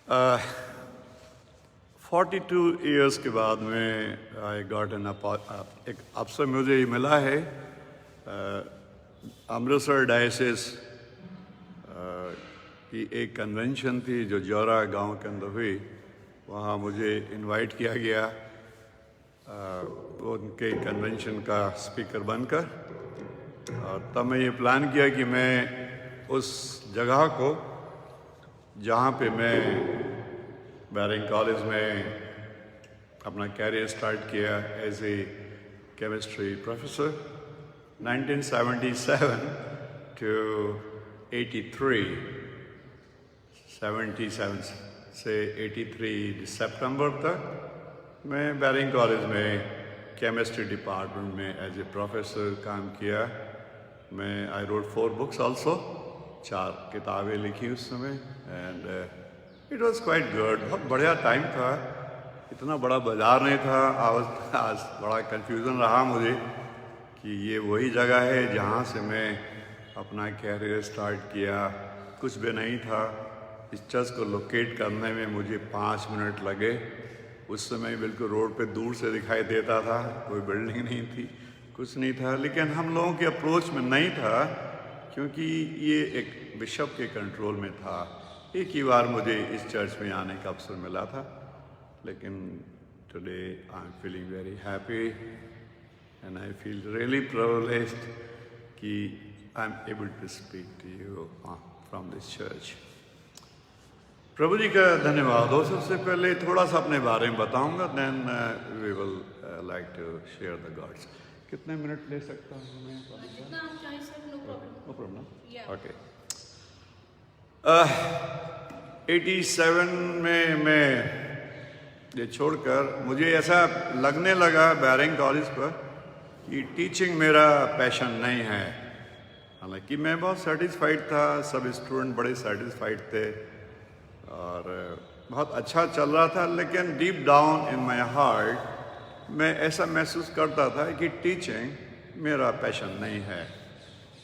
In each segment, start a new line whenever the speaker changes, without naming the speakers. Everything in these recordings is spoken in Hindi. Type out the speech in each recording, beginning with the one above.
42 ईयर्स के बाद में आई गॉट एन एक अवसर मुझे मिला है। अमृतसर डायसिस की एक कन्वेंशन थी जो जौरा गांव के अंदर हुई। वहाँ मुझे इनवाइट किया गया उनके कन्वेंशन का स्पीकर बनकर, और तब मैं ये प्लान किया कि मैं उस जगह को जहाँ पे मैं बैरिंग कॉलेज में अपना कैरियर स्टार्ट किया as a chemistry professor 1977 to 83, 77 से 83 सितंबर तक मैं बैरिंग कॉलेज में केमिस्ट्री डिपार्टमेंट में एज ए प्रोफेसर काम किया। मैं आई रोट 4 बुक्स ऑल्सो, 4 किताबें लिखी उस समय, and it was quite good. बहुत बढ़िया टाइम था, इतना बड़ा बाजार नहीं था। आज बड़ा कन्फ्यूज़न रहा मुझे कि ये वही जगह है जहाँ से मैं अपना कैरियर स्टार्ट किया। कुछ भी नहीं था। इस चर्च को लोकेट करने में मुझे 5 मिनट लगे। उस समय बिल्कुल रोड पे दूर से दिखाई देता था, कोई बिल्डिंग नहीं थी, कुछ नहीं था। लेकिन हम लोगों के अप्रोच में नहीं था क्योंकि ये एक बिशप के कंट्रोल में था। एक ही बार मुझे इस चर्च में आने का अवसर मिला था, लेकिन today I am feeling very happy and I feel really privileged कि I am able to speak to you from this church. प्रभु जी का धन्यवाद हो। सबसे पहले थोड़ा सा अपने बारे में बताऊंगा, then we will like to share the gods. कितने मिनट ले सकता हूँ मैं?
जितना आप चाहें sir, no problem.
No problem, okay. 87 में मैं ये छोड़कर मुझे ऐसा लगने लगा बैरिंग कॉलेज पर कि टीचिंग मेरा पैशन नहीं है। हालांकि मैं बहुत सेटिस्फाइड था, सब स्टूडेंट बड़े सेटिस्फाइड थे और बहुत अच्छा चल रहा था, लेकिन deep down in my heart मैं ऐसा महसूस करता था कि टीचिंग मेरा पैशन नहीं है।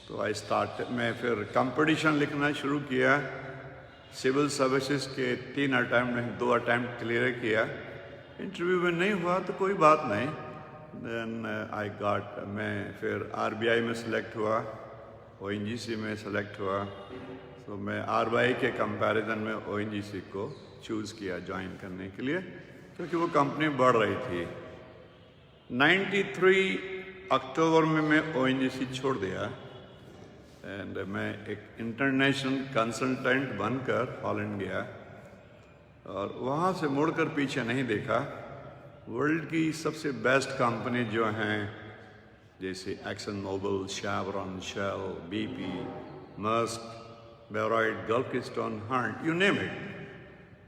तो मैं फिर कंपटीशन लिखना शुरू किया। सिविल सर्विसेज के 3 अटैम्प्ट में 2 अटैम्प्ट क्लियर किया। इंटरव्यू में नहीं हुआ तो कोई बात नहीं, देन मैं फिर RBI में सेलेक्ट हुआ, ONGC में सेलेक्ट हुआ। तो मैं RBI के कंपैरिजन में ONGC को चूज़ किया ज्वाइन करने के लिए, क्योंकि वो कंपनी बढ़ रही थी। 93 अक्टूबर में मैं ONGC छोड़ दिया एंड मैं एक इंटरनेशनल कंसल्टेंट बनकर हॉलैंड गया और वहाँ से मुड़कर पीछे नहीं देखा। वर्ल्ड की सबसे बेस्ट कंपनी जो हैं, जैसे Exxon Mobil, Chevron, Shell, BP, Maersk, बेरॉइड, Gulf Keystone, Hunt, you name it,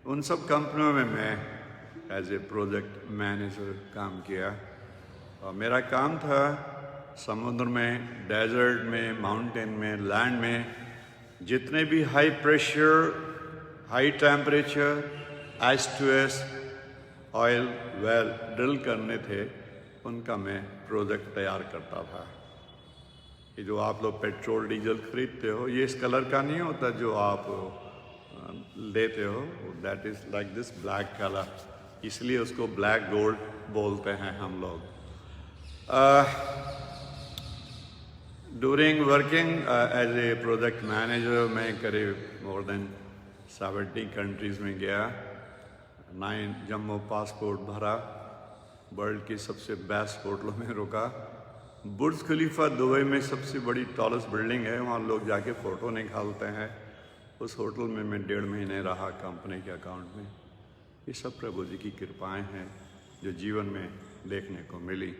उन सब कंपनियों में मैं एज ए प्रोजेक्ट मैनेजर काम किया। और मेरा काम था समुद्र में, डेजर्ट में, माउंटेन में, लैंड में जितने भी high pressure, high temperature, H2S oil well drill करने थे, उनका मैं प्रोजेक्ट तैयार करता था। ये जो आप लोग पेट्रोल डीजल खरीदते हो, ये इस कलर का नहीं होता जो आप लेते हो, that is like this black colour, इसलिए उसको ब्लैक गोल्ड बोलते हैं हम लोग। During working as a project manager मैं करीब मोर देन 70 कंट्रीज़ में गया। 9 जम्मू पासपोर्ट भरा, वर्ल्ड की सबसे बेस्ट होटलों में रुका। बुर्ज खलीफा दुबई में सबसे बड़ी टॉलेस्ट बिल्डिंग है, वहाँ लोग जाके फ़ोटो निकालते हैं। उस होटल में मैं 1.5 महीने रहा कंपनी के अकाउंट में। ये सब प्रभु जी की कृपाएं हैं जो जीवन में देखने को मिली।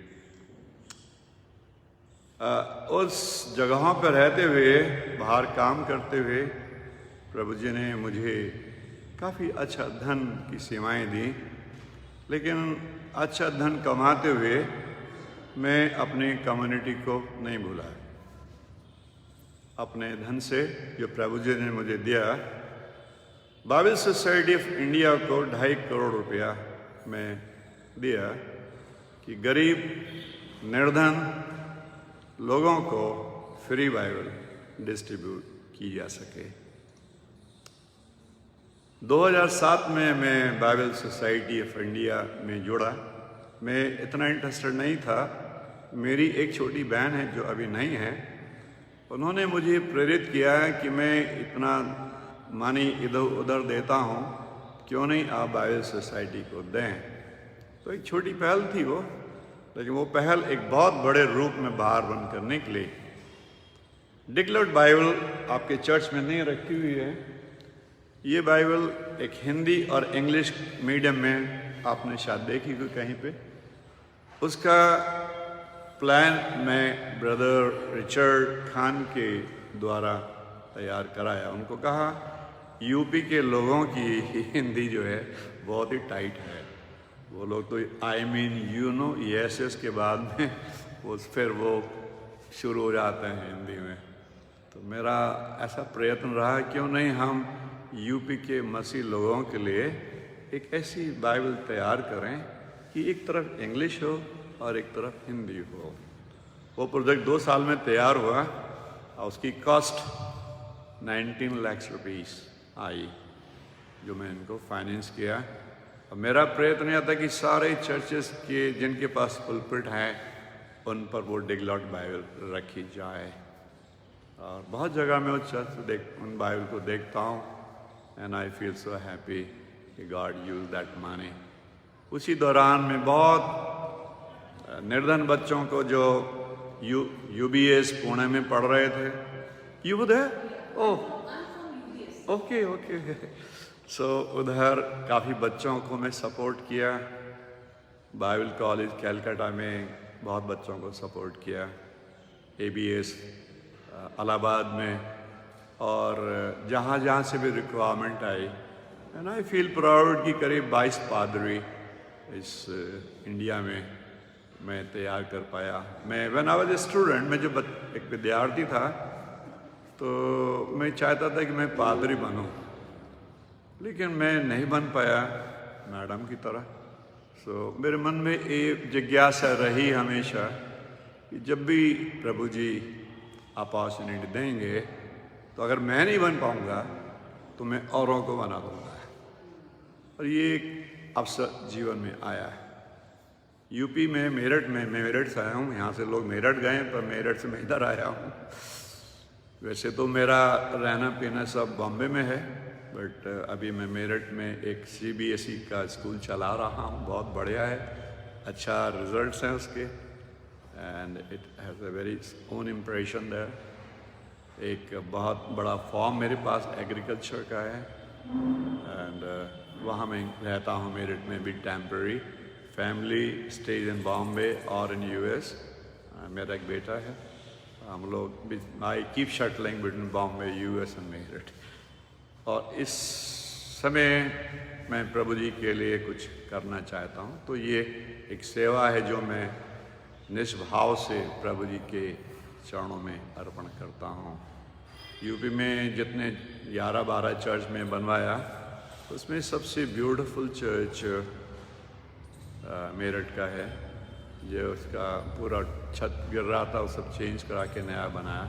उस जगहों पर रहते हुए, बाहर काम करते हुए, प्रभु जी ने मुझे काफ़ी अच्छा धन की सीमाएं दी। लेकिन अच्छा धन कमाते हुए मैं अपनी कम्युनिटी को नहीं भूला। अपने धन से जो प्रभु जी ने मुझे दिया, बाइबल सोसाइटी ऑफ इंडिया को 2.5 करोड़ रुपया मैं दिया कि गरीब निर्धन लोगों को फ्री बाइबल डिस्ट्रीब्यूट की जा सके। 2007 में मैं बाइबल सोसाइटी ऑफ इंडिया में जुड़ा। मैं इतना इंटरेस्टेड नहीं था। मेरी एक छोटी बहन है जो अभी नहीं है, उन्होंने मुझे प्रेरित किया कि मैं इतना मनी इधर उधर देता हूँ, क्यों नहीं आप बाइबल सोसाइटी को दें। तो एक छोटी पहल थी वो, लेकिन वो पहल एक बहुत बड़े रूप में बाहर बन कर निकली। डिक्लेयर्ड बाइबल आपके चर्च में नहीं रखी हुई है। ये बाइबल एक हिंदी और इंग्लिश मीडियम में आपने शायद देखी हुई कहीं पे। उसका प्लान मैं ब्रदर रिचर्ड खान के द्वारा तैयार कराया। उनको कहा यूपी के लोगों की हिंदी जो है बहुत ही टाइट है। वो लोग तो I mean you know yes के बाद में फिर वो शुरू हो जाते हैं हिंदी में। तो मेरा ऐसा प्रयत्न रहा क्यों नहीं हम यूपी के मसीह लोगों के लिए एक ऐसी बाइबल तैयार करें कि एक तरफ इंग्लिश हो और एक तरफ हिंदी हो। वो प्रोजेक्ट 2 साल में तैयार हुआ और उसकी कॉस्ट 19 लाख रुपीस आई, जो मैं इनको फाइनेंस किया। और मेरा प्रयत्न यह था कि सारे चर्चेस के जिनके पास पुलपिट हैं उन पर वो डिक्लेयर्ड बाइबल रखी जाए। और बहुत जगह में वो चर्च उन बाइबल को देखता हूँ and I feel so happy कि गॉड यूज दैट मनी। उसी दौरान में बहुत निर्धन बच्चों को जो UBS पुणे में पढ़ रहे थे, यू उधर ओके सो उधर काफ़ी बच्चों को मैं सपोर्ट किया। बाइबल कॉलेज कैलकाटा में बहुत बच्चों को सपोर्ट किया, ABS इलाहाबाद में, और जहाँ जहाँ से भी requirement I. And I feel proud कि करीब 22 पादरी इस इंडिया में मैं तैयार कर पाया। मैं when I was a student, मैं जब एक विद्यार्थी था तो मैं चाहता था कि मैं पादरी बनूं, लेकिन मैं नहीं बन पाया मैडम की तरह। सो मेरे मन में एक जिज्ञासा रही हमेशा कि जब भी प्रभु जी अपॉर्चुनिटी देंगे तो अगर मैं नहीं बन पाऊंगा तो मैं औरों को बना दूंगा। और ये एक अवसर जीवन में आया है। यूपी में मेरठ में, मैं मेरठ से आया हूँ। यहाँ से लोग मेरठ गए पर मेरठ से मैं इधर आया हूँ। वैसे तो मेरा रहना पीना सब बॉम्बे में है, बट अभी मैं मेरठ में एक CBSE का स्कूल चला रहा हूँ। बहुत बढ़िया है, अच्छा रिजल्ट्स हैं उसके, and it has a very own impression there. एक बहुत बड़ा फॉर्म मेरे पास एग्रीकल्चर का है, एंड वहाँ मैं रहता हूँ मेरठ में भी टेम्पररी। फैमिली स्टेज इन बॉम्बे और इन US। मेरा एक बेटा है। हम लोग I keep shuttling between Bombay, US and Meerut. और इस समय मैं प्रभु जी के लिए कुछ करना चाहता हूँ। तो ये एक सेवा है जो मैं निष्भाव से प्रभु जी के चरणों में अर्पण करता हूँ। यूपी में जितने 11-12 चर्च में बनवाया, उसमें सबसे ब्यूटीफुल चर्च मेरठ का है, जो उसका पूरा छत गिर रहा था वो सब चेंज करा के नया बनाया,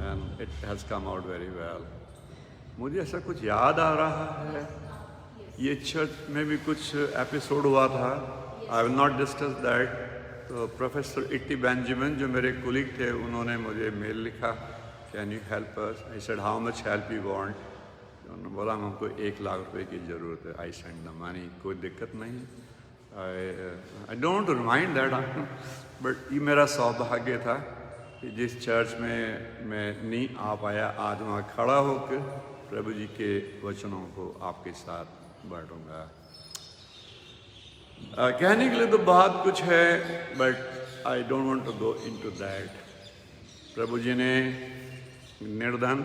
and it has come out very well. मुझे ऐसा कुछ याद आ रहा है, ये चर्च में भी कुछ एपिसोड हुआ था, I will not discuss that. तो प्रोफेसर इट्टी बेंजामिन जो मेरे कुलीग थे, उन्होंने मुझे मेल लिखा, can you help us. I said how much help you want. उन्होंने बोला हमको 1 लाख रुपए की ज़रूरत है। आई सेंड द मनी, कोई दिक्कत नहीं। I don't remind that, but ये मेरा सौभाग्य था कि जिस चर्च में मैं नहीं आ पाया, आज वहाँ खड़ा होकर प्रभु जी के वचनों को आपके साथ बांटूंगा। कहने के लिए तो बहुत कुछ है, but I don't want to go into that. प्रभु जी ने निर्धन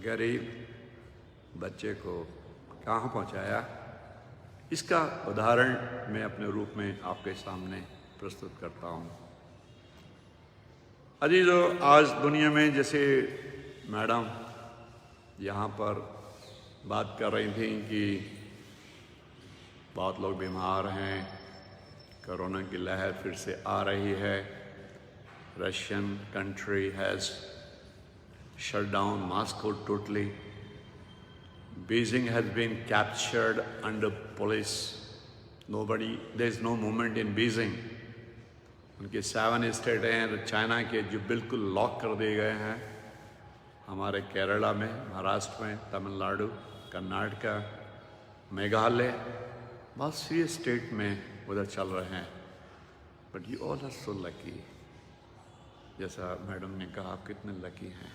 गरीब बच्चे को कहाँ पहुँचाया, इसका उदाहरण मैं अपने रूप में आपके सामने प्रस्तुत करता हूँ। अजीजों, आज दुनिया में जैसे मैडम यहाँ पर बात कर रही थी कि बहुत लोग बीमार हैं, कोरोना की लहर फिर से आ रही है, Russian country has shut down Moscow totally, Beijing has been captured under police. There is no movement in Beijing. उनके 7 स्टेट हैं चाइना के जो बिल्कुल लॉक कर दिए गए हैं। हमारे केरला में, महाराष्ट्र में, तमिलनाडु, कर्नाटका, मेघालय, बहुत सी स्टेट में उधर चल रहे हैं। But you all are so lucky. जैसा मैडम ने कहा, आप कितने लकी हैं।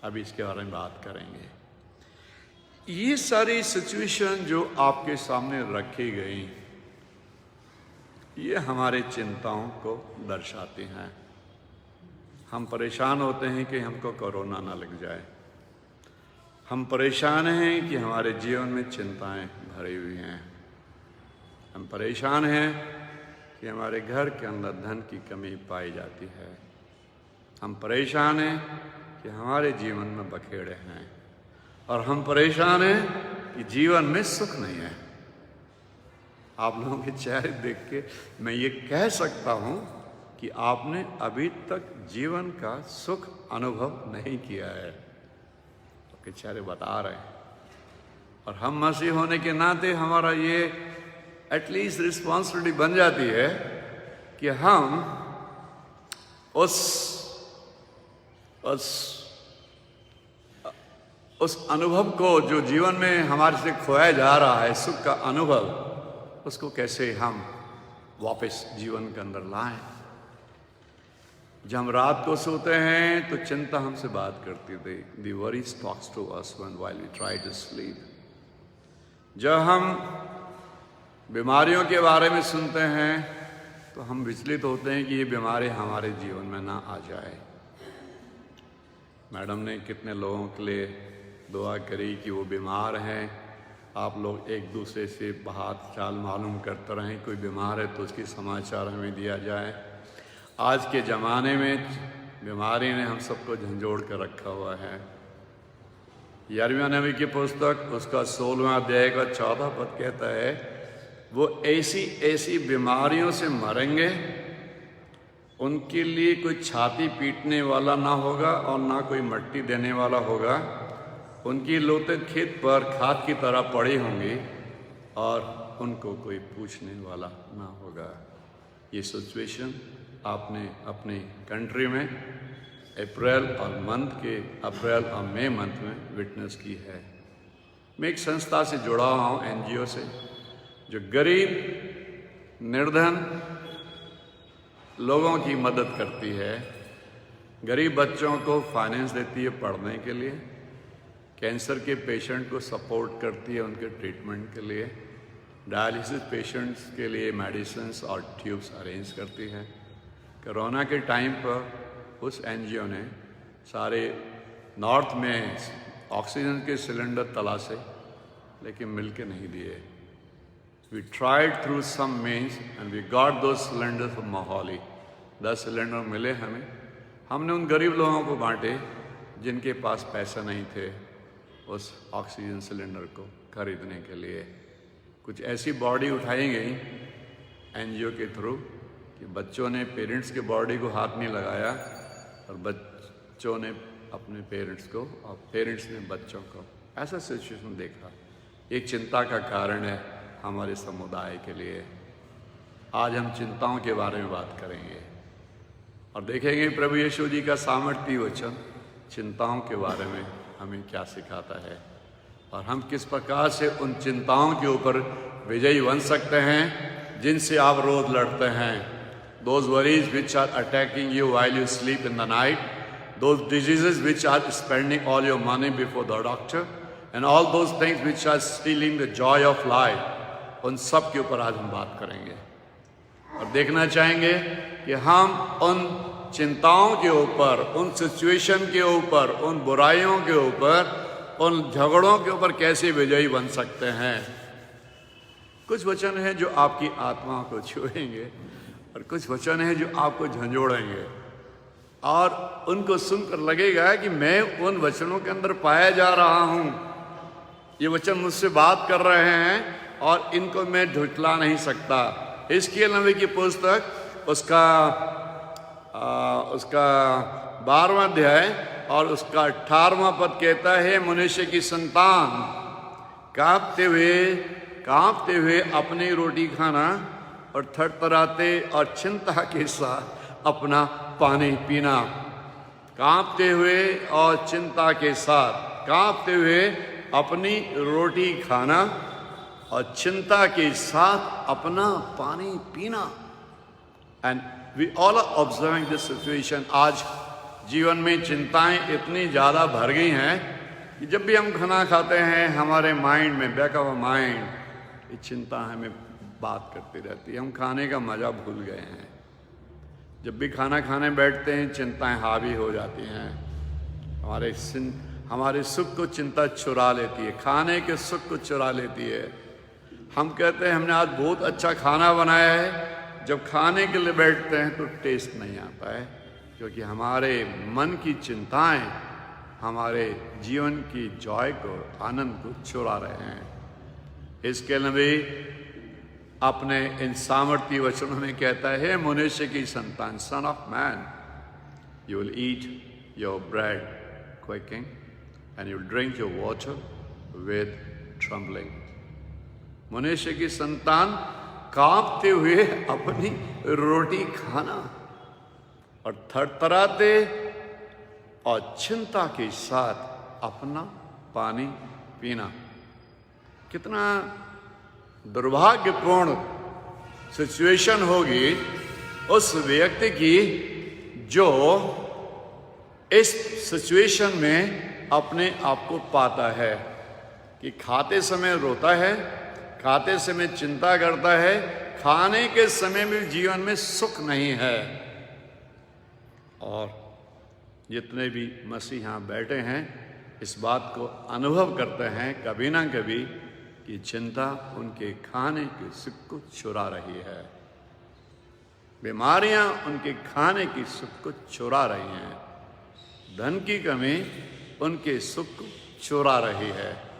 अभी इसके बारे में बात करेंगे। ये सारी सिचुएशन जो आपके सामने रखी गई, ये हमारे चिंताओं को दर्शाती हैं। हम परेशान होते हैं कि हमको कोरोना ना लग जाए। हम परेशान हैं कि हमारे जीवन में चिंताएं भरी हुई हैं। हम परेशान हैं कि हमारे घर के अंदर धन की कमी पाई जाती है। हम परेशान हैं कि हमारे जीवन में बखेड़े हैं। और हम परेशान हैं कि जीवन में सुख नहीं है। आप लोगों के चेहरे देख के मैं ये कह सकता हूँ कि आपने अभी तक जीवन का सुख अनुभव नहीं किया है। आपके चेहरे बता रहे हैं। और हम मसीह होने के नाते हमारा ये एटलीस्ट रिस्पॉन्सिबिलिटी बन जाती है कि हम उस अनुभव को जो जीवन में हमारे से खोया जा रहा है, सुख का अनुभव, उसको कैसे हम वापस जीवन के अंदर लाएं। जब हम रात को सोते हैं तो चिंता हमसे बात करती है। The worry talks to us while we try to sleep. जब हम बीमारियों के बारे में सुनते हैं तो हम विचलित होते हैं कि ये बीमारी हमारे जीवन में ना आ जाए। मैडम ने कितने लोगों के लिए दुआ करी कि वो बीमार हैं। आप लोग एक दूसरे से हाल चाल मालूम करते रहें। कोई बीमार है तो उसकी समाचार हमें दिया जाए। आज के ज़माने में बीमारी ने हम सबको झंझोड़ कर रखा हुआ है। यिर्मयाह नबी की पुस्तक उसका 16वां अध्याय का 14 पद कहता है, वो ऐसी बीमारियों से मरेंगे, उनके लिए कोई छाती पीटने वाला ना होगा और ना कोई मट्टी देने वाला होगा। उनकी लोते खेत पर खाद की तरह पड़ी होंगी और उनको कोई पूछने वाला ना होगा। ये सिचुएशन आपने अपनी कंट्री में अप्रैल और मई मंथ में विटनेस की है। मैं एक संस्था से जुड़ा हुआ हूँ, NGO से, जो गरीब निर्धन लोगों की मदद करती है। गरीब बच्चों को फाइनेंस देती है पढ़ने के लिए, कैंसर के पेशेंट को सपोर्ट करती है उनके ट्रीटमेंट के लिए, डायलिसिस पेशेंट्स के लिए मेडिसिन्स और ट्यूब्स अरेंज करती है। कोरोना के टाइम पर उस NGO ने सारे नॉर्थ में ऑक्सीजन के सिलेंडर तलाशे, लेकिन मिल के नहीं दिए। We tried through some means and we got those cylinders from Mohali. 10 cylinder मिले हमें। हमने उन गरीब लोगों को बांटे जिनके पास पैसा नहीं थे उस ऑक्सीजन सिलेंडर को खरीदने के लिए। कुछ ऐसी बॉडी उठाई गई NGO के थ्रू कि बच्चों ने पेरेंट्स के बॉडी को हाथ नहीं लगाया और बच्चों ने अपने पेरेंट्स को और पेरेंट्स ने बच्चों को। ऐसा सिचुएशन देखा। एक चिंता का कारण है हमारे समुदाय के लिए। आज हम चिंताओं के बारे में बात करेंगे और देखेंगे प्रभु यीशु जी का सामर्थ्य वचन चिंताओं के बारे में हमें क्या सिखाता है और हम किस प्रकार से उन चिंताओं के ऊपर विजयी बन सकते हैं जिनसे आप रोज लड़ते हैं। Those worries which are attacking you while you sleep in the night, those diseases which are spending all your money before the doctor, and all those things which are stealing the joy of life, उन सब के ऊपर आज हम बात करेंगे और देखना चाहेंगे कि हम उन चिंताओं के ऊपर, उन सिचुएशन के ऊपर, उन बुराइयों के ऊपर, उन झगड़ों के ऊपर कैसे विजयी बन सकते हैं। कुछ वचन हैं जो आपकी आत्मा को छुएंगे और कुछ वचन हैं जो आपको झंझोड़ेंगे और उनको सुनकर लगेगा कि मैं उन वचनों के अंदर पाया जा रहा हूँ। ये वचन मुझसे बात कर रहे हैं और इनको मैं झुठला नहीं सकता। हिजकिय्याह नबी की पुस्तक उसका 12वां अध्याय और उसका 18वां पद कहता है, मनुष्य की संतान कांपते हुए अपनी रोटी खाना और थरथराते और चिंता के साथ अपना पानी पीना। कांपते हुए और चिंता के साथ, कांपते हुए अपनी रोटी खाना और चिंता के साथ अपना पानी पीना। And we all are observing this situation. आज जीवन में चिंताएं इतनी ज़्यादा भर गई हैं कि जब भी हम खाना खाते हैं हमारे माइंड में, बैक ऑफ माइंड, ये चिंता हमें बात करती रहती है। हम खाने का मज़ा भूल गए हैं। जब भी खाना खाने बैठते हैं चिंताएं हावी हो जाती हैं। हमारे सुख को चिंता चुरा लेती है, खाने के सुख को चुरा लेती है। हम कहते हैं हमने आज बहुत अच्छा खाना बनाया है, जब खाने के लिए बैठते हैं तो टेस्ट नहीं आता है, क्योंकि हमारे मन की चिंताएं हमारे जीवन की जॉय को, आनंद को चुरा रहे हैं। इसके लिए अपने इन सामर्थ्य वचनों में कहता है, मनुष्य की संतान, son of man, you will eat your bread क्विकिंग and you will drink your water with trembling. मनुष्य की संतान कांपते हुए अपनी रोटी खाना और थरथराते और चिंता के साथ अपना पानी पीना। कितना दुर्भाग्यपूर्ण सिचुएशन होगी उस व्यक्ति की जो इस सिचुएशन में अपने आप को पाता है कि खाते समय रोता है, खाते समय चिंता करता है, खाने के समय में जीवन में सुख नहीं है। और जितने भी मसीह यहाँ बैठे हैं इस बात को अनुभव करते हैं कभी ना कभी कि चिंता उनके खाने के सुख को चुरा रही है। बीमारियां उनके खाने की सुख को चुरा रही हैं। धन की कमी उनके सुख को चुरा रही है।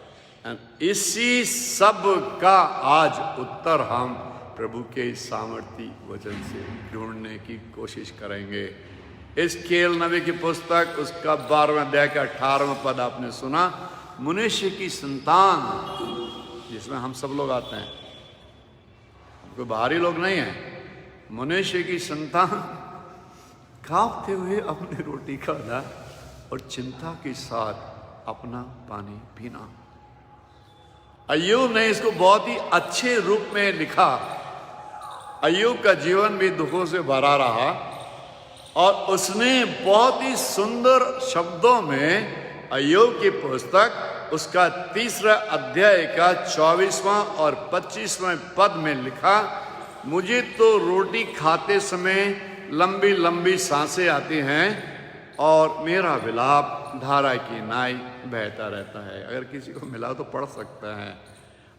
इसी सब का आज उत्तर हम प्रभु के सामर्थी वचन से ढूंढने की कोशिश करेंगे। इस केल नबी की पुस्तक उसका 12वां अध्याय का 18वां पद आपने सुना। मनुष्य की संतान, जिसमें हम सब लोग आते हैं, कोई बाहरी लोग नहीं है। मनुष्य की संतान कांपते हुए अपनी रोटी खाना और चिंता के साथ अपना पानी पीना। अय्यूब ने इसको बहुत ही अच्छे रूप में लिखा। अय्यूब का जीवन भी दुखों से भरा रहा और उसने बहुत ही सुंदर शब्दों में अय्यूब की पुस्तक उसका 3रा अध्याय का 24वां और 25वां पद में लिखा, मुझे तो रोटी खाते समय लंबी लंबी सांसें आती हैं और मेरा विलाप धारा की नाई बहता रहता है। अगर किसी को मिला तो पढ़ सकता है।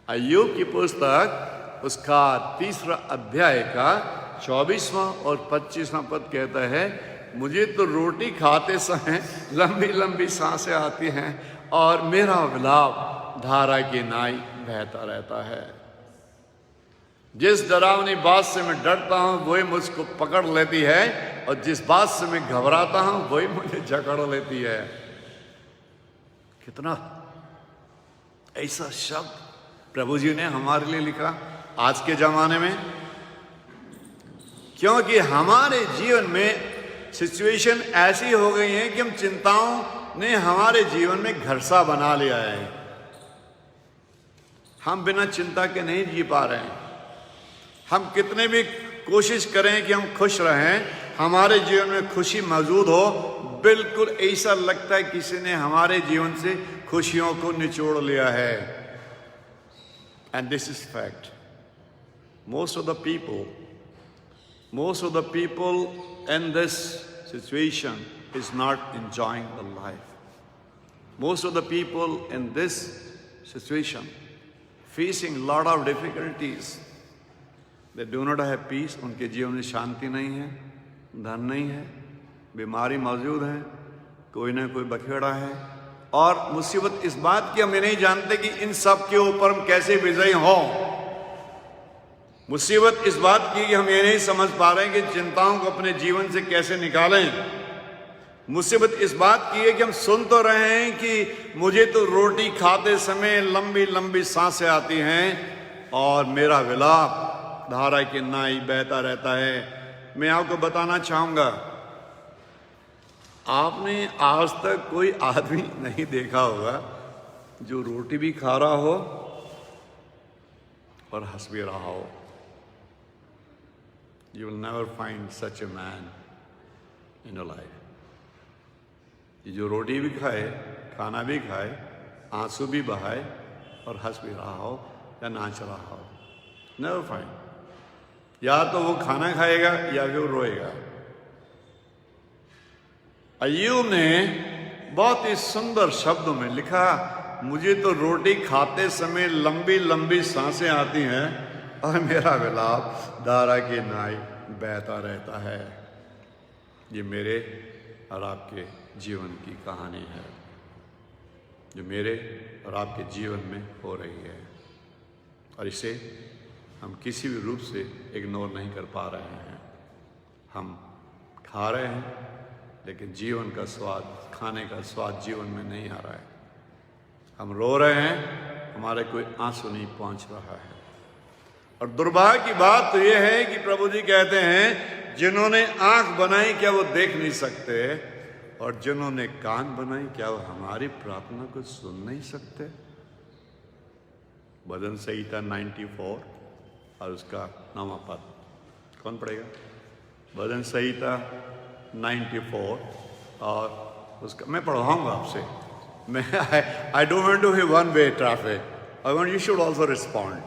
अय्यूब की पुस्तक उसका 3रा अध्याय का 24वां और 25वां पद कहता है, मुझे तो रोटी खाते समय लंबी लंबी सांसें आती हैं और मेरा विलाप धारा की नाई बहता रहता है। जिस डरावनी बात से मैं डरता हूं वही मुझको पकड़ लेती है और जिस बात से मैं घबराता हूं वही मुझे जकड़ लेती है। कितना ऐसा शब्द प्रभु जी ने हमारे लिए लिखा आज के जमाने में, क्योंकि हमारे जीवन में सिचुएशन ऐसी हो गई है कि हम चिंताओं ने हमारे जीवन में घरसा बना लिया है। हम बिना चिंता के नहीं जी पा रहे हैं। हम कितने भी कोशिश करें कि हम खुश रहें, हमारे जीवन में खुशी मौजूद हो, बिल्कुल ऐसा लगता है किसी ने हमारे जीवन से खुशियों को निचोड़ लिया है। And this is fact. Most of the people in this situation is not enjoying the life. Most of the people in this situation facing lot of difficulties. They do not have peace. उनके जीवन में शांति नहीं है, धन नहीं है, बीमारी मौजूद है, कोई ना कोई बखेड़ा है। और मुसीबत इस बात की हम ये नहीं जानते कि इन सब के ऊपर हम कैसे विजयी हों। मुसीबत इस बात की कि हम ये नहीं समझ पा रहे हैं कि चिंताओं को अपने जीवन से कैसे निकालें। मुसीबत इस बात की है कि हम सुन तो रहे हैं कि मुझे तो रोटी खाते समय लंबी लंबी सांसें आती हैं और मेरा विलाप धारा की नाई बहता रहता है। मैं आपको बताना चाहूंगा, आपने आज तक कोई आदमी नहीं देखा होगा जो रोटी भी खा रहा हो और हंस भी रहा हो। You will never find such a man in your life. ये जो रोटी भी खाए, खाना भी खाए, आंसू भी बहाए और हंस भी रहा हो या नाच रहा हो। Never find. या तो वो खाना खाएगा या फिर रोएगा। अय्यूब ने बहुत ही सुंदर शब्दों में लिखा, मुझे तो रोटी खाते समय लंबी लंबी सांसें आती हैं और मेरा विलाप धारा की नाई बहता रहता है। ये मेरे और आपके जीवन की कहानी है, जो मेरे और आपके जीवन में हो रही है, और इसे हम किसी भी रूप से इग्नोर नहीं कर पा रहे हैं। हम खा रहे हैं लेकिन जीवन का स्वाद, खाने का स्वाद जीवन में नहीं आ रहा है। हम रो रहे हैं, हमारे कोई आंसू नहीं पहुंच रहा है। और दुर्भाग्य की बात तो यह है कि प्रभु जी कहते हैं, जिन्होंने आंख बनाई क्या वो देख नहीं सकते, और जिन्होंने कान बनाई क्या वो हमारी प्रार्थना को सुन नहीं सकते। भजन संहिता 94 और उसका 9वां पद कौन पढ़ेगा? भजन संहिता 94 और उसका मैं पढ़वाऊंगा आपसे। मैं I don't want to have one way traffic, I want you should also respond.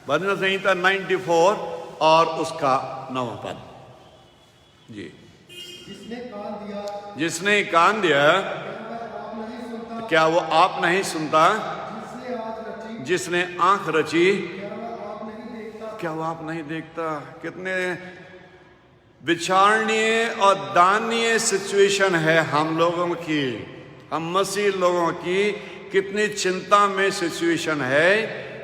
भजन संहिता 94 और उसका 9वां पद। जी। जिसने कान दिया क्या वो आप नहीं सुनता? जिसने आंख रची क्या वो आप नहीं देखता? कितने विचारणीय और दानीय सिचुएशन है हम लोगों की, हम मसीह लोगों की कितनी चिंता में सिचुएशन है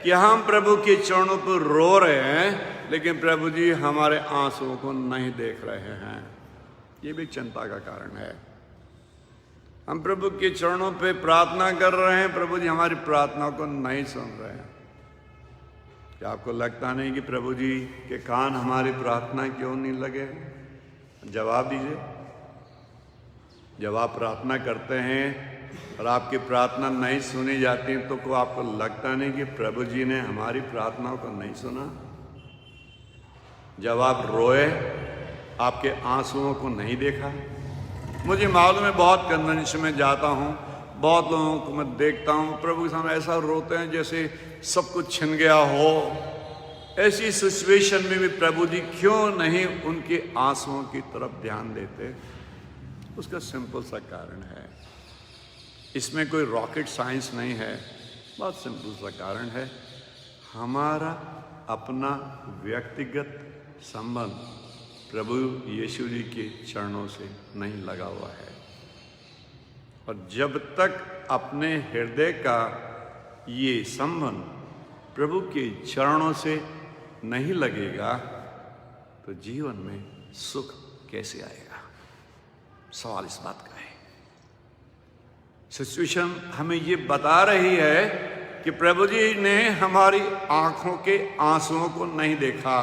कि हम प्रभु के चरणों पर रो रहे हैं लेकिन प्रभु जी हमारे आंसुओं को नहीं देख रहे हैं। ये भी चिंता का कारण है। हम प्रभु के चरणों पे प्रार्थना कर रहे हैं, प्रभु जी हमारी प्रार्थना को नहीं सुन रहे हैं। क्या आपको लगता नहीं कि प्रभु जी के कान हमारी प्रार्थना क्यों नहीं लगे? जवाब दीजिए। जब आप प्रार्थना करते हैं और आपकी प्रार्थना नहीं सुनी जाती तो को आपको लगता नहीं कि प्रभु जी ने हमारी प्रार्थनाओं को नहीं सुना? जब आप रोए, आपके आंसुओं को नहीं देखा? मुझे मालूम है, बहुत कन्वेंशन में जाता हूँ, बहुत लोगों को मैं देखता हूँ प्रभु के सामने ऐसा रोते हैं जैसे सब कुछ छिन गया हो। ऐसी सिचुएशन में भी प्रभु जी क्यों नहीं उनके आंसुओं की तरफ ध्यान देते? उसका सिंपल सा कारण है, इसमें कोई रॉकेट साइंस नहीं है, बहुत सिंपल सा कारण है। हमारा अपना व्यक्तिगत संबंध प्रभु यीशु जी के चरणों से नहीं लगा हुआ है, और जब तक अपने हृदय का ये संबंध प्रभु के चरणों से नहीं लगेगा तो जीवन में सुख कैसे आएगा? सवाल इस बात का है। सिचुएशन हमें ये बता रही है कि प्रभु जी ने हमारी आंखों के आंसुओं को नहीं देखा।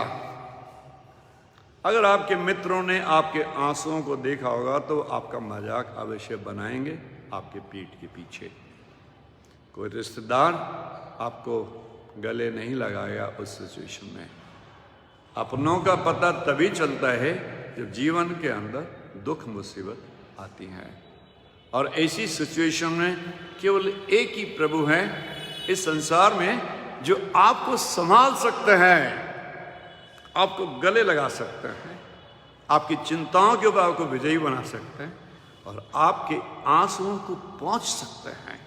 अगर आपके मित्रों ने आपके आंसुओं को देखा होगा तो आपका मजाक अवश्य बनाएंगे आपके पीठ के पीछे। कोई रिश्तेदार आपको गले नहीं लगाएगा उस सिचुएशन में। अपनों का पता तभी चलता है जब जीवन के अंदर दुख मुसीबत आती है, और ऐसी सिचुएशन में केवल एक ही प्रभु है इस संसार में जो आपको संभाल सकते हैं, आपको गले लगा सकते हैं, आपकी चिंताओं के ऊपर आपको विजयी बना सकते हैं, और आपके आंसुओं को पहुंच सकते हैं,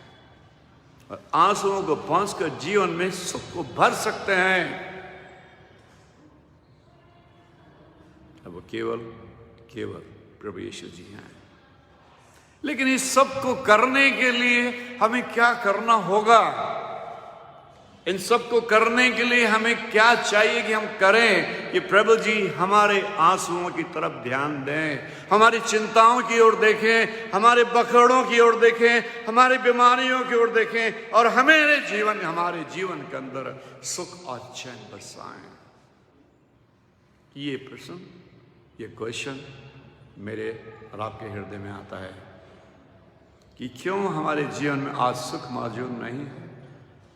और आंसुओं को पहुंचकर जीवन में सुख को भर सकते हैं। अब वो केवल प्रभु यीशु जी हैं। लेकिन इस सब को करने के लिए हमें क्या करना होगा? इन सब को करने के लिए हमें क्या चाहिए कि हम करें कि प्रभु जी हमारे आंसुओं की तरफ ध्यान दें, हमारी चिंताओं की ओर देखें, हमारे बखड़ों की ओर देखें, हमारी बीमारियों की ओर देखें और हमारे जीवन के अंदर सुख और चैन बरसाएं। ये प्रश्न, ये क्वेश्चन मेरे और आपके हृदय में आता है कि क्यों हमारे जीवन में आज सुख मौजूद नहीं है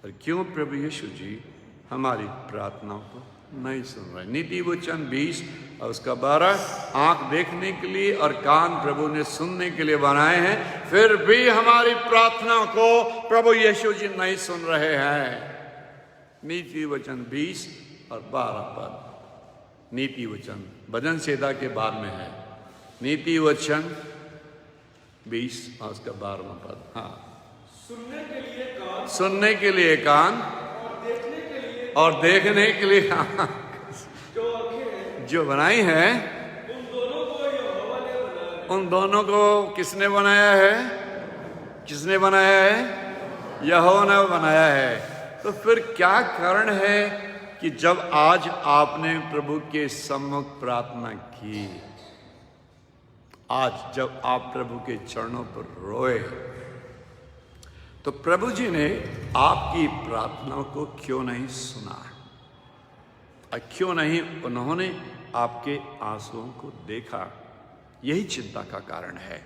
और क्यों प्रभु यीशु जी हमारी प्रार्थनाओं को नहीं सुन रहे। नीति वचन 20 और उसका 12, आंख देखने के लिए और कान प्रभु ने सुनने के लिए बनाए हैं, फिर भी हमारी प्रार्थना को प्रभु यीशु जी नहीं सुन रहे हैं। नीति वचन 20 और 12 पद, नीति वचन भजन संहिता के बाद में है। नीति वचन 20 और उसका 12वां पद। हाँ, सुनने के लिए कान और देखने के लिए आंख जो बनाई है, उन दोनों को किसने बनाया है? किसने बनाया है? यहोवा ने बनाया है। तो फिर क्या कारण है कि जब आज आपने प्रभु के सम्मुख प्रार्थना की, आज जब आप प्रभु के चरणों पर रोए, तो प्रभु जी ने आपकी प्रार्थनाओं को क्यों नहीं सुना और क्यों नहीं उन्होंने आपके आंसुओं को देखा? यही चिंता का कारण है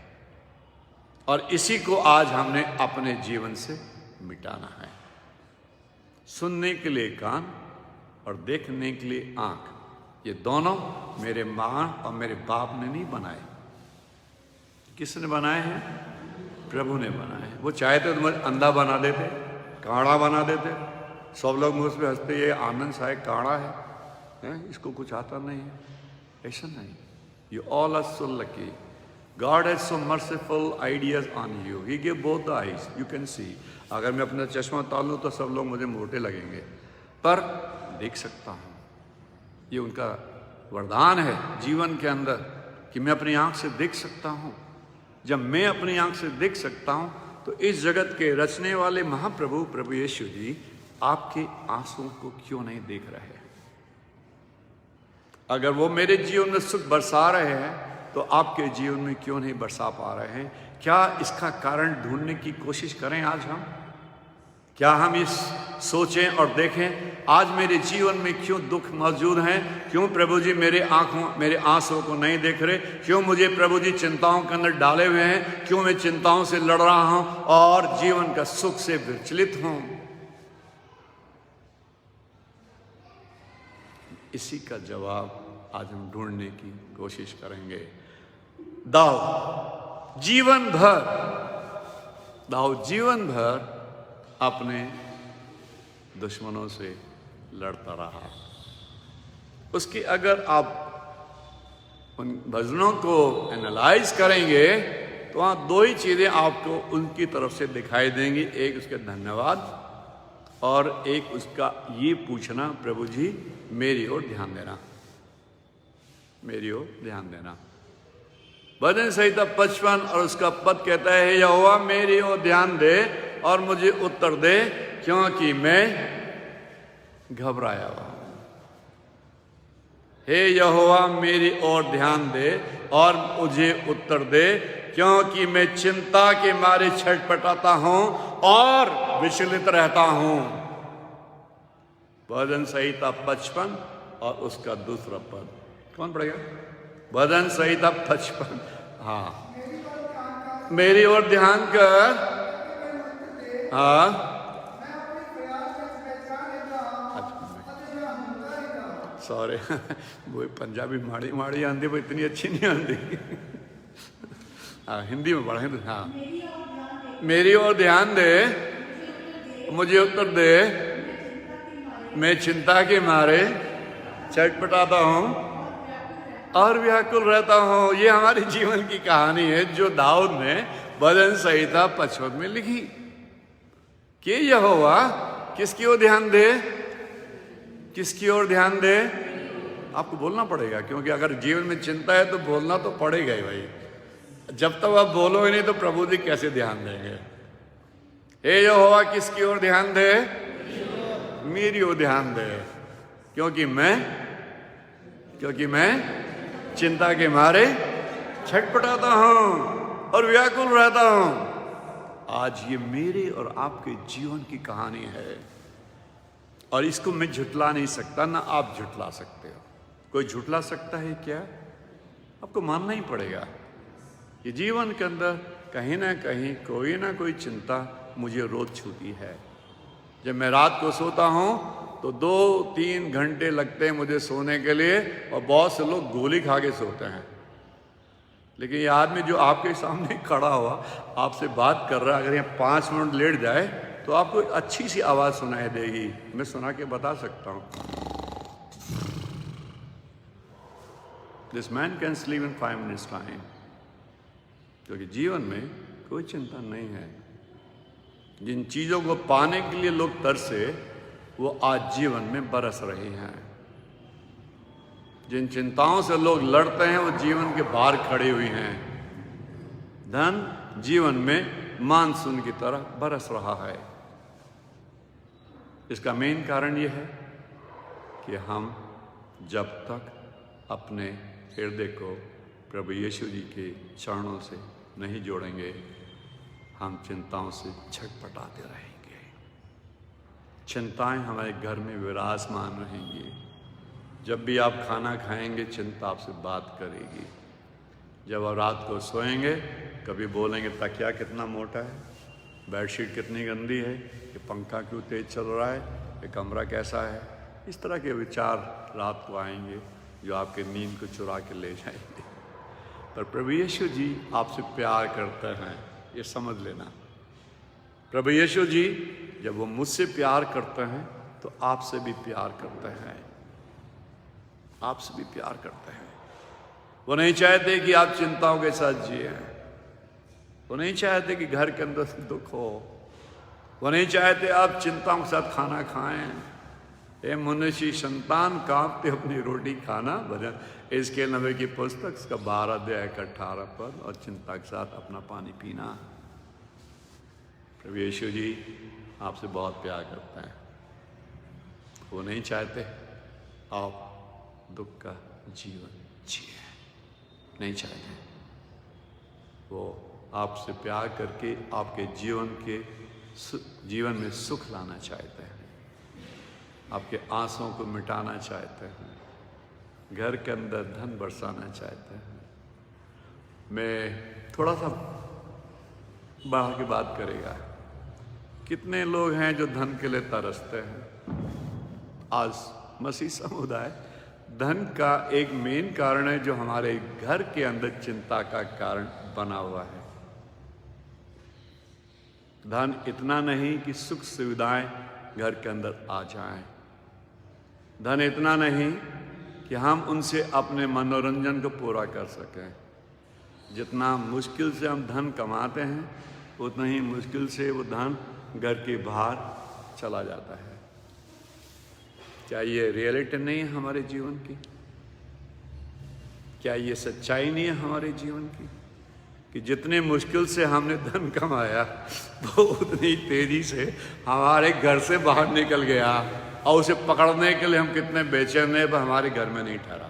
और इसी को आज हमने अपने जीवन से मिटाना है। सुनने के लिए कान और देखने के लिए आंख, ये दोनों मेरे मां और मेरे बाप ने नहीं बनाए। किसने बनाए हैं? प्रभु ने बनाए हैं। वो चाहते तो मुझे अंधा बना देते, काड़ा बना देते, सब लोग मुझ पे हंसते, ये आनंद साहब काड़ा है, इसको कुछ आता नहीं है। ऐसा नहीं। You all are so lucky. God has so merciful ideas on you. He gave both the eyes. You can see. अगर मैं अपना चश्मा उतार लूँ तो सब लोग मुझे मोटे लगेंगे, पर देख सकता हूँ। ये उनका वरदान है जीवन के अंदर कि मैं अपनी आंख से देख सकता हूँ। जब मैं अपनी आंख से देख सकता हूँ तो इस जगत के रचने वाले महाप्रभु प्रभु यीशु जी आपके आंसुओं को क्यों नहीं देख रहे? अगर वो मेरे जीवन में सुख बरसा रहे हैं तो आपके जीवन में क्यों नहीं बरसा पा रहे हैं? क्या इसका कारण ढूंढने की कोशिश करें आज हम? क्या हम इस सोचें और देखें आज मेरे जीवन में क्यों दुख मौजूद हैं? क्यों प्रभु जी मेरे आंसुओं को नहीं देख रहे? क्यों मुझे प्रभु जी चिंताओं के अंदर डाले हुए हैं? क्यों मैं चिंताओं से लड़ रहा हूं और जीवन का सुख से विचलित हूं? इसी का जवाब आज हम ढूंढने की कोशिश करेंगे। दाऊद जीवन भर अपने दुश्मनों से लड़ता रहा। उसकी अगर आप उन भजनों को एनालाइज करेंगे तो वहाँ दो ही चीज़ें आपको उनकी तरफ से दिखाई देंगी। एक उसके धन्यवाद और एक उसका ये पूछना, प्रभु जी मेरी ओर ध्यान देना, मेरी ओर ध्यान देना। भजन संहिता 55 और उसका पद कहता है, यहोवा मेरी ओर ध्यान दे और मुझे उत्तर दे, क्योंकि मैं घबराया हुआ हूं। हे यहोवा मेरी ओर ध्यान दे और मुझे उत्तर दे, क्योंकि मैं चिंता के मारे छटपटाता हूं और विचलित रहता हूं। भजन संहिता 55 और उसका दूसरा पद कौन पढ़ेगा? भजन संहिता 55। हाँ, मेरी ओर ध्यान कर। हाँ, सॉरी वो पंजाबी माड़ी माड़ी आंधी, वो इतनी अच्छी नहीं आंधी। हाँ, हिंदी में पढ़े तो। हाँ, मेरी ओर ध्यान दे, मुझे उत्तर दे, मैं चिंता के मारे छटपटाता हूँ और व्याकुल रहता हूँ। ये हमारी जीवन की कहानी है जो दाऊद ने भजन संहिता 55 में लिखी कि यहोवा किसकी ओर ध्यान दे, किसकी ओर ध्यान दे? आपको बोलना पड़ेगा, क्योंकि अगर जीवन में चिंता है तो बोलना तो पड़ेगा ही भाई। जब तक आप बोलोगे नहीं तो प्रभु जी कैसे ध्यान देंगे? हे यहोवा किसकी ओर ध्यान दे? मेरी ओर ध्यान दे, क्योंकि मैं चिंता के मारे छटपटाता हूं और व्याकुल रहता हूं। आज ये मेरे और आपके जीवन की कहानी है और इसको मैं झुटला नहीं सकता, ना आप झुटला सकते हो। कोई झुटला सकता है क्या? आपको मानना ही पड़ेगा। ये जीवन के अंदर कहीं ना कहीं कोई ना कोई चिंता मुझे रोज छूती है। जब मैं रात को सोता हूं तो 2-3 घंटे लगते हैं मुझे सोने के लिए, और बहुत से लोग गोली खा के सोते हैं। लेकिन ये आदमी जो आपके सामने खड़ा हुआ आपसे बात कर रहा है, अगर ये 5 मिनट लेट जाए तो आपको अच्छी सी आवाज सुनाई देगी। मैं सुना के बता सकता हूं। This man can sleep in 5 minutes time. क्योंकि जीवन में कोई चिंता नहीं है। जिन चीजों को पाने के लिए लोग तरसे, वो आज जीवन में बरस रही हैं। जिन चिंताओं से लोग लड़ते हैं, वो जीवन के बाहर खड़ी हुई हैं। धन जीवन में मानसून की तरह बरस रहा है। इसका मेन कारण यह है कि हम जब तक अपने हृदय को प्रभु यीशु जी के चरणों से नहीं जोड़ेंगे, हम चिंताओं से छटपटाते रहेंगे। चिंताएं हमारे घर में विराजमान रहेंगी। जब भी आप खाना खाएंगे, चिंता आपसे बात करेगी। जब आप रात को सोएंगे, कभी बोलेंगे तकिया कितना मोटा है, बेडशीट कितनी गंदी है, ये पंखा क्यों तेज चल रहा है, ये कमरा कैसा है। इस तरह के विचार रात को आएंगे जो आपके नींद को चुरा के ले जाएंगे। पर प्रभु यीशु जी आपसे प्यार करते हैं, ये समझ लेना। प्रभु यीशु जी जब वो मुझसे प्यार करते हैं तो आपसे भी प्यार करते हैं। आपसे भी प्यार करते हैं। वो नहीं चाहते कि आप चिंताओं के साथ जिए। वो नहीं चाहते कि घर के अंदर दुख हो। वो नहीं चाहते आप चिंताओं के साथ खाना खाएं। ए मनुष्य संतान कांपते अपनी रोटी खाना, भजन एजकेल नबी की पुस्तक उसका 12 अध्याय का 18 पद, और चिंता के साथ अपना पानी पीना। प्रभु यीशु जी आपसे बहुत प्यार करते हैं। वो नहीं चाहते आप दुख का जीवन जिए, नहीं चाहते। वो आपसे प्यार करके आपके जीवन में सुख लाना चाहते हैं, आपके आंसुओं को मिटाना चाहते हैं, घर के अंदर धन बरसाना चाहते हैं। मैं थोड़ा सा बाहर की बात करेगा। कितने लोग हैं जो धन के लिए तरसते हैं? आज मसीह समुदाय धन का एक मेन कारण है जो हमारे घर के अंदर चिंता का कारण बना हुआ है। धन इतना नहीं कि सुख सुविधाएं घर के अंदर आ जाएं। धन इतना नहीं कि हम उनसे अपने मनोरंजन को पूरा कर सकें। जितना मुश्किल से हम धन कमाते हैं, उतना ही मुश्किल से वो धन घर के बाहर चला जाता है। क्या ये रियलिटी नहीं है हमारे जीवन की? क्या ये सच्चाई नहीं है हमारे जीवन की कि जितने मुश्किल से हमने धन कमाया, वो उतनी तेजी से हमारे घर से बाहर निकल गया, और उसे पकड़ने के लिए हम कितने बेचैन हैं, पर हमारे घर में नहीं ठहरा,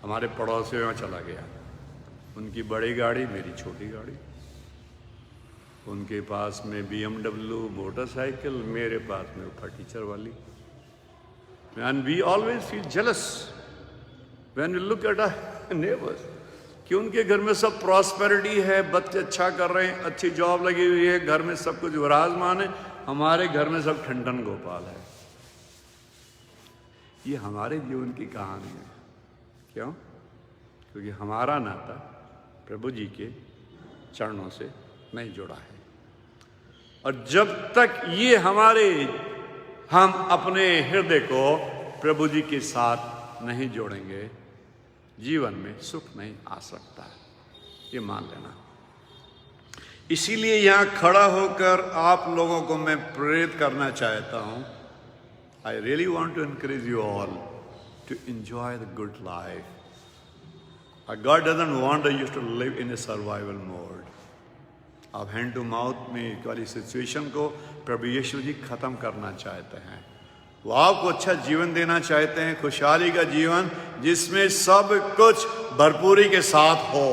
हमारे पड़ोसियों में चला गया। उनकी बड़ी गाड़ी, मेरी छोटी गाड़ी। उनके पास में BMW मोटरसाइकिल, मेरे पास में फटीचर वाली। And we always feel jealous when we look at our neighbors कि उनके घर में सब प्रॉस्पेरिटी है, बच्चे अच्छा कर रहे हैं, अच्छी जॉब लगी हुई है, घर में सब कुछ विराजमान है। हमारे घर में सब ठंडन गोपाल है। ये हमारे जीवन की कहानी है। क्यों? क्योंकि हमारा नाता प्रभु जी के चरणों से नहीं जुड़ा है। और जब तक ये हम अपने हृदय को प्रभु जी के साथ नहीं जोड़ेंगे, जीवन में सुख नहीं आ सकता। ये मान लेना। इसीलिए यहां खड़ा होकर आप लोगों को मैं प्रेरित करना चाहता हूं। I really want to encourage you all to enjoy the good life. God doesn't want you to live in a survival mode. अब हैंड टू माउथ में वाली सिचुएशन को प्रभु यीशु जी खत्म करना चाहते हैं। वो आपको अच्छा जीवन देना चाहते हैं, खुशहाली का जीवन जिसमें सब कुछ भरपूरी के साथ हो।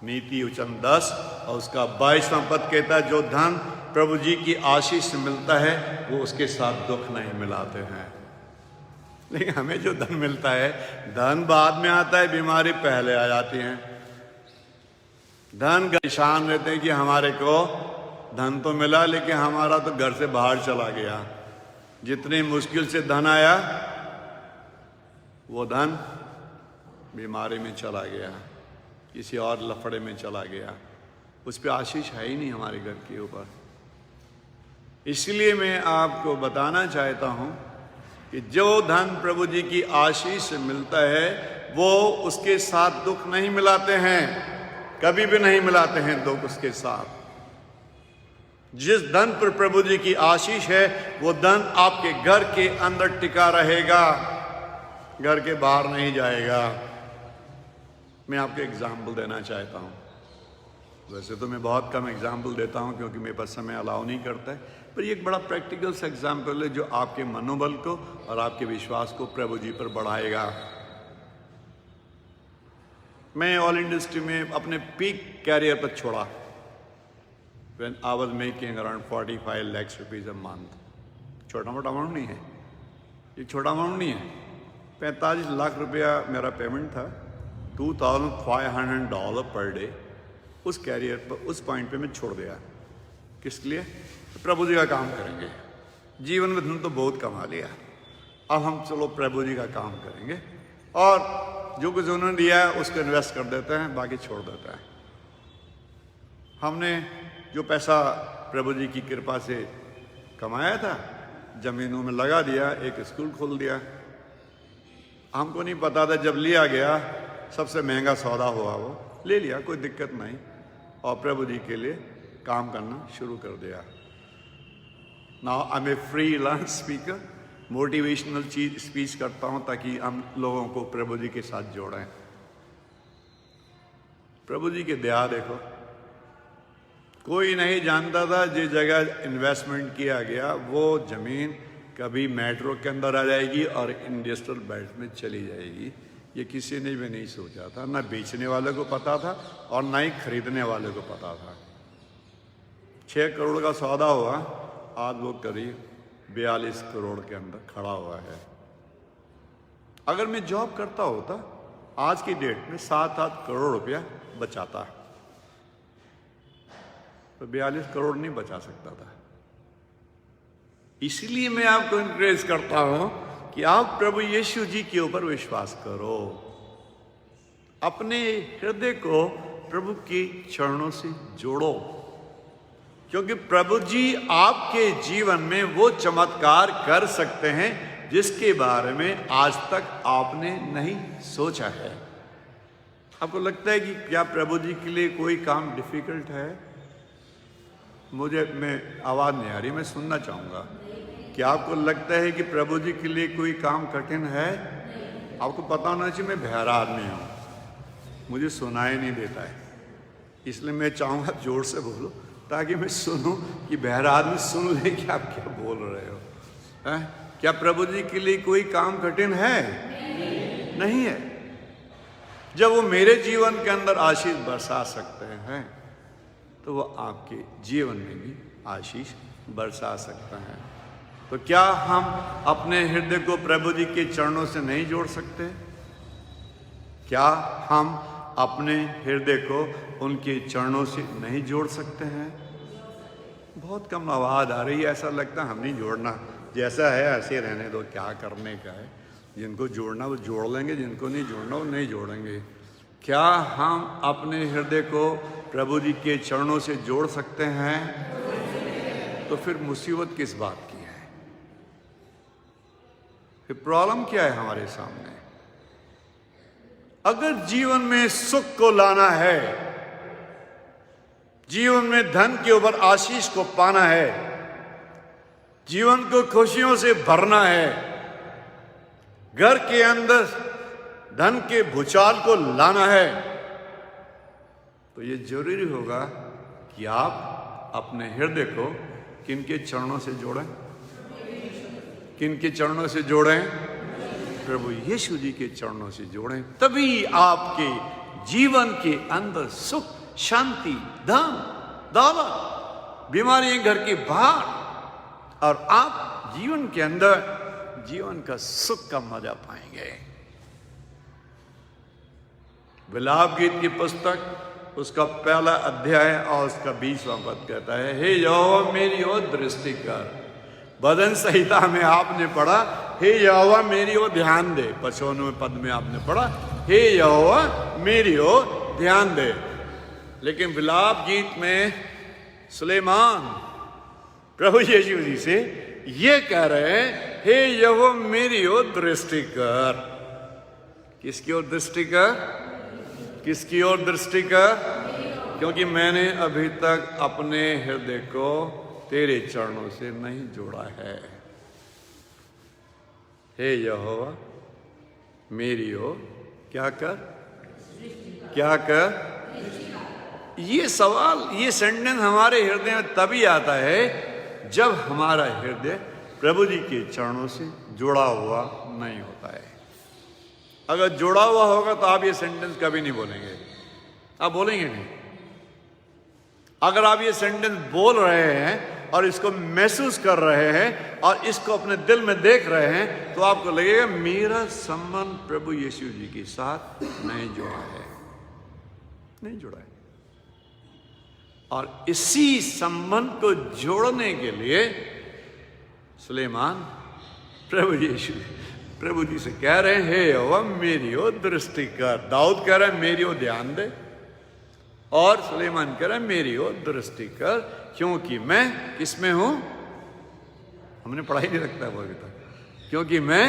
नीति वचन 10 और उसका 22वां पद कहता है, जो धन प्रभु जी की आशीष से मिलता है वो उसके साथ दुख नहीं मिलाते हैं। लेकिन हमें जो धन मिलता है, धन बाद में आता है, बीमारी पहले आ जाती है। धन का निशान रहते हैं कि हमारे को धन तो मिला लेकिन हमारा तो घर से बाहर चला गया। जितनी मुश्किल से धन आया वो धन बीमारी में चला गया, किसी और लफड़े में चला गया, उस पर आशीष है ही नहीं हमारे घर के ऊपर। इसलिए मैं आपको बताना चाहता हूं कि जो धन प्रभु जी की आशीष से मिलता है वो उसके साथ दुख नहीं मिलाते हैं, कभी भी नहीं मिलाते हैं दुख उसके साथ। जिस धन पर प्रभु जी की आशीष है वो धन आपके घर के अंदर टिका रहेगा, घर के बाहर नहीं जाएगा। मैं आपको एग्जाम्पल देना चाहता हूँ। वैसे तो मैं बहुत कम एग्जाम्पल देता हूँ क्योंकि मेरे पास समय अलाउ नहीं करता है, पर ये एक बड़ा प्रैक्टिकल सा एग्जाम्पल है जो आपके मनोबल को और आपके विश्वास को प्रभु जी पर बढ़ाएगा। मैं ऑयल इंडस्ट्री में अपने पीक कैरियर पर छोड़ा when I was making around 45 lakhs rupees a month। छोटा मोटा अमाउंट नहीं है, ये छोटा अमाउंट नहीं है। 45 लाख रुपया मेरा पेमेंट था, $2,500 पर डे। उस कैरियर पर उस पॉइंट पे मैं छोड़ दिया। किस लिए? तो प्रभु जी का काम करेंगे। जीवन में धन तो बहुत कमा लिया, अब हम चलो प्रभु जी का काम करेंगे और जो कुछ उन्होंने दिया है उसको इन्वेस्ट कर देते हैं, बाकी छोड़ देता है। हमने जो पैसा प्रभु जी की कृपा से कमाया था जमीनों में लगा दिया, एक स्कूल खोल दिया। हमको नहीं पता था, जब लिया गया सबसे महंगा सौदा हुआ वो ले लिया, कोई दिक्कत नहीं, और प्रभु जी के लिए काम करना शुरू कर दिया। Now I am a freelance speaker, motivational speech करता हूं ताकि हम लोगों को प्रभु जी के साथ जोड़ें। प्रभु जी की दया देखो, कोई नहीं जानता था जिस जगह इन्वेस्टमेंट किया गया वो जमीन कभी मेट्रो के अंदर आ जाएगी और इंडस्ट्रियल बेल्ट में चली जाएगी। ये किसी ने भी नहीं सोचा था, ना बेचने वाले को पता था और ना ही खरीदने वाले को पता था। 6 करोड़ का सौदा हुआ, आज वो करीब 42 करोड़ के अंदर खड़ा हुआ है। अगर मैं जॉब करता होता आज की डेट में 7-8 करोड़ रुपया बचाता, तो 42 करोड़ नहीं बचा सकता था। इसलिए मैं आपको इनकरेज करता हूं कि आप प्रभु यीशु जी के ऊपर विश्वास करो, अपने हृदय को प्रभु के चरणों से जोड़ो, क्योंकि प्रभु जी आपके जीवन में वो चमत्कार कर सकते हैं जिसके बारे में आज तक आपने नहीं सोचा है। आपको लगता है कि क्या प्रभु जी के लिए कोई काम डिफिकल्ट है? मैं आवाज़ नहीं आ रही, मैं सुनना चाहूँगा। क्या आपको लगता है कि प्रभु जी के लिए कोई काम कठिन है? आपको पता होना चाहिए मैं बहरा आदमी हूँ, मुझे सुनाई नहीं देता है, इसलिए मैं चाहूँगा जोर से बोलो ताकि मैं सुनूं कि बहरा आदमी सुन ले कि आप क्या बोल रहे हो। है? क्या प्रभु जी के लिए कोई काम कठिन है? नहीं है। जब वो मेरे जीवन के अंदर आशीष बरसा सकते हैं तो वो आपके जीवन में भी आशीष बरसा सकता है। तो क्या हम अपने हृदय को प्रभु जी के चरणों से नहीं जोड़ सकते? क्या हम अपने हृदय को उनके चरणों से नहीं जोड़ सकते हैं? बहुत कम आवाज़ आ रही है, ऐसा लगता है हम नहीं जोड़ना, जैसा है ऐसे रहने दो, क्या करने का है। जिनको जोड़ना वो जोड़ लेंगे, जिनको नहीं जोड़ना वो नहीं जोड़ेंगे। क्या हम अपने हृदय को प्रभु जी के चरणों से जोड़ सकते हैं? तो फिर मुसीबत किस बात की है? फिर प्रॉब्लम क्या है हमारे सामने? अगर जीवन में सुख को लाना है, जीवन में धन के ऊपर आशीष को पाना है, जीवन को खुशियों से भरना है, घर के अंदर धन के भूचाल को लाना है, तो ये जरूरी होगा कि आप अपने हृदय को किनके चरणों से जोड़ें? किनके चरणों से जोड़ें? प्रभु यीशु जी के चरणों से जोड़ें। तभी आपके जीवन के अंदर सुख, शांति, धन, दौलत, बीमारियां घर के बाहर, और आप जीवन के अंदर जीवन का सुख का मजा पाएंगे। विलाप गीत की पुस्तक उसका पहला अध्याय और उसका 20वां पद कहता है, हे यहोवा मेरी ओर दृष्टि कर। भजन संहिता में आपने पढ़ा, हे यहोवा मेरी ओर ध्यान दे। 55वें पद में आपने पढ़ा, हे यहोवा मेरी ओर ध्यान दे। लेकिन विलाप गीत में सुलेमान प्रभु यीशु जी से ये कह रहे हैं, हे यहोवा मेरी ओर दृष्टि कर। किसकी ओर दृष्टि कर? किसकी ओर दृष्टि कर? क्योंकि मैंने अभी तक अपने हृदय को तेरे चरणों से नहीं जोड़ा है। हे यहोवा मेरी ओर क्या कर? क्या कर? ये सवाल, ये सेंटेंस हमारे हृदय में तभी आता है जब हमारा हृदय प्रभु जी के चरणों से जुड़ा हुआ नहीं होता है। अगर जुड़ा हुआ होगा तो आप ये सेंटेंस कभी नहीं बोलेंगे। आप बोलेंगे नहीं। अगर आप ये सेंटेंस बोल रहे हैं और इसको महसूस कर रहे हैं और इसको अपने दिल में देख रहे हैं, तो आपको लगेगा मेरा संबंध प्रभु यीशु जी के साथ नहीं जुड़ा है, नहीं जुड़ा है। और इसी संबंध को जोड़ने के लिए सुलेमान प्रभु जी से कह रहे हैं, हे यहोवा मेरी ओर दृष्टि कर। दाऊद कह रहा है मेरी ओर ध्यान दे, और सुलेमान कह रहा है मेरी ओर दृष्टि कर, क्योंकि मैं किसमें हूं? हमने पढ़ा ही नहीं रखता है वो अभी तक। क्योंकि मैं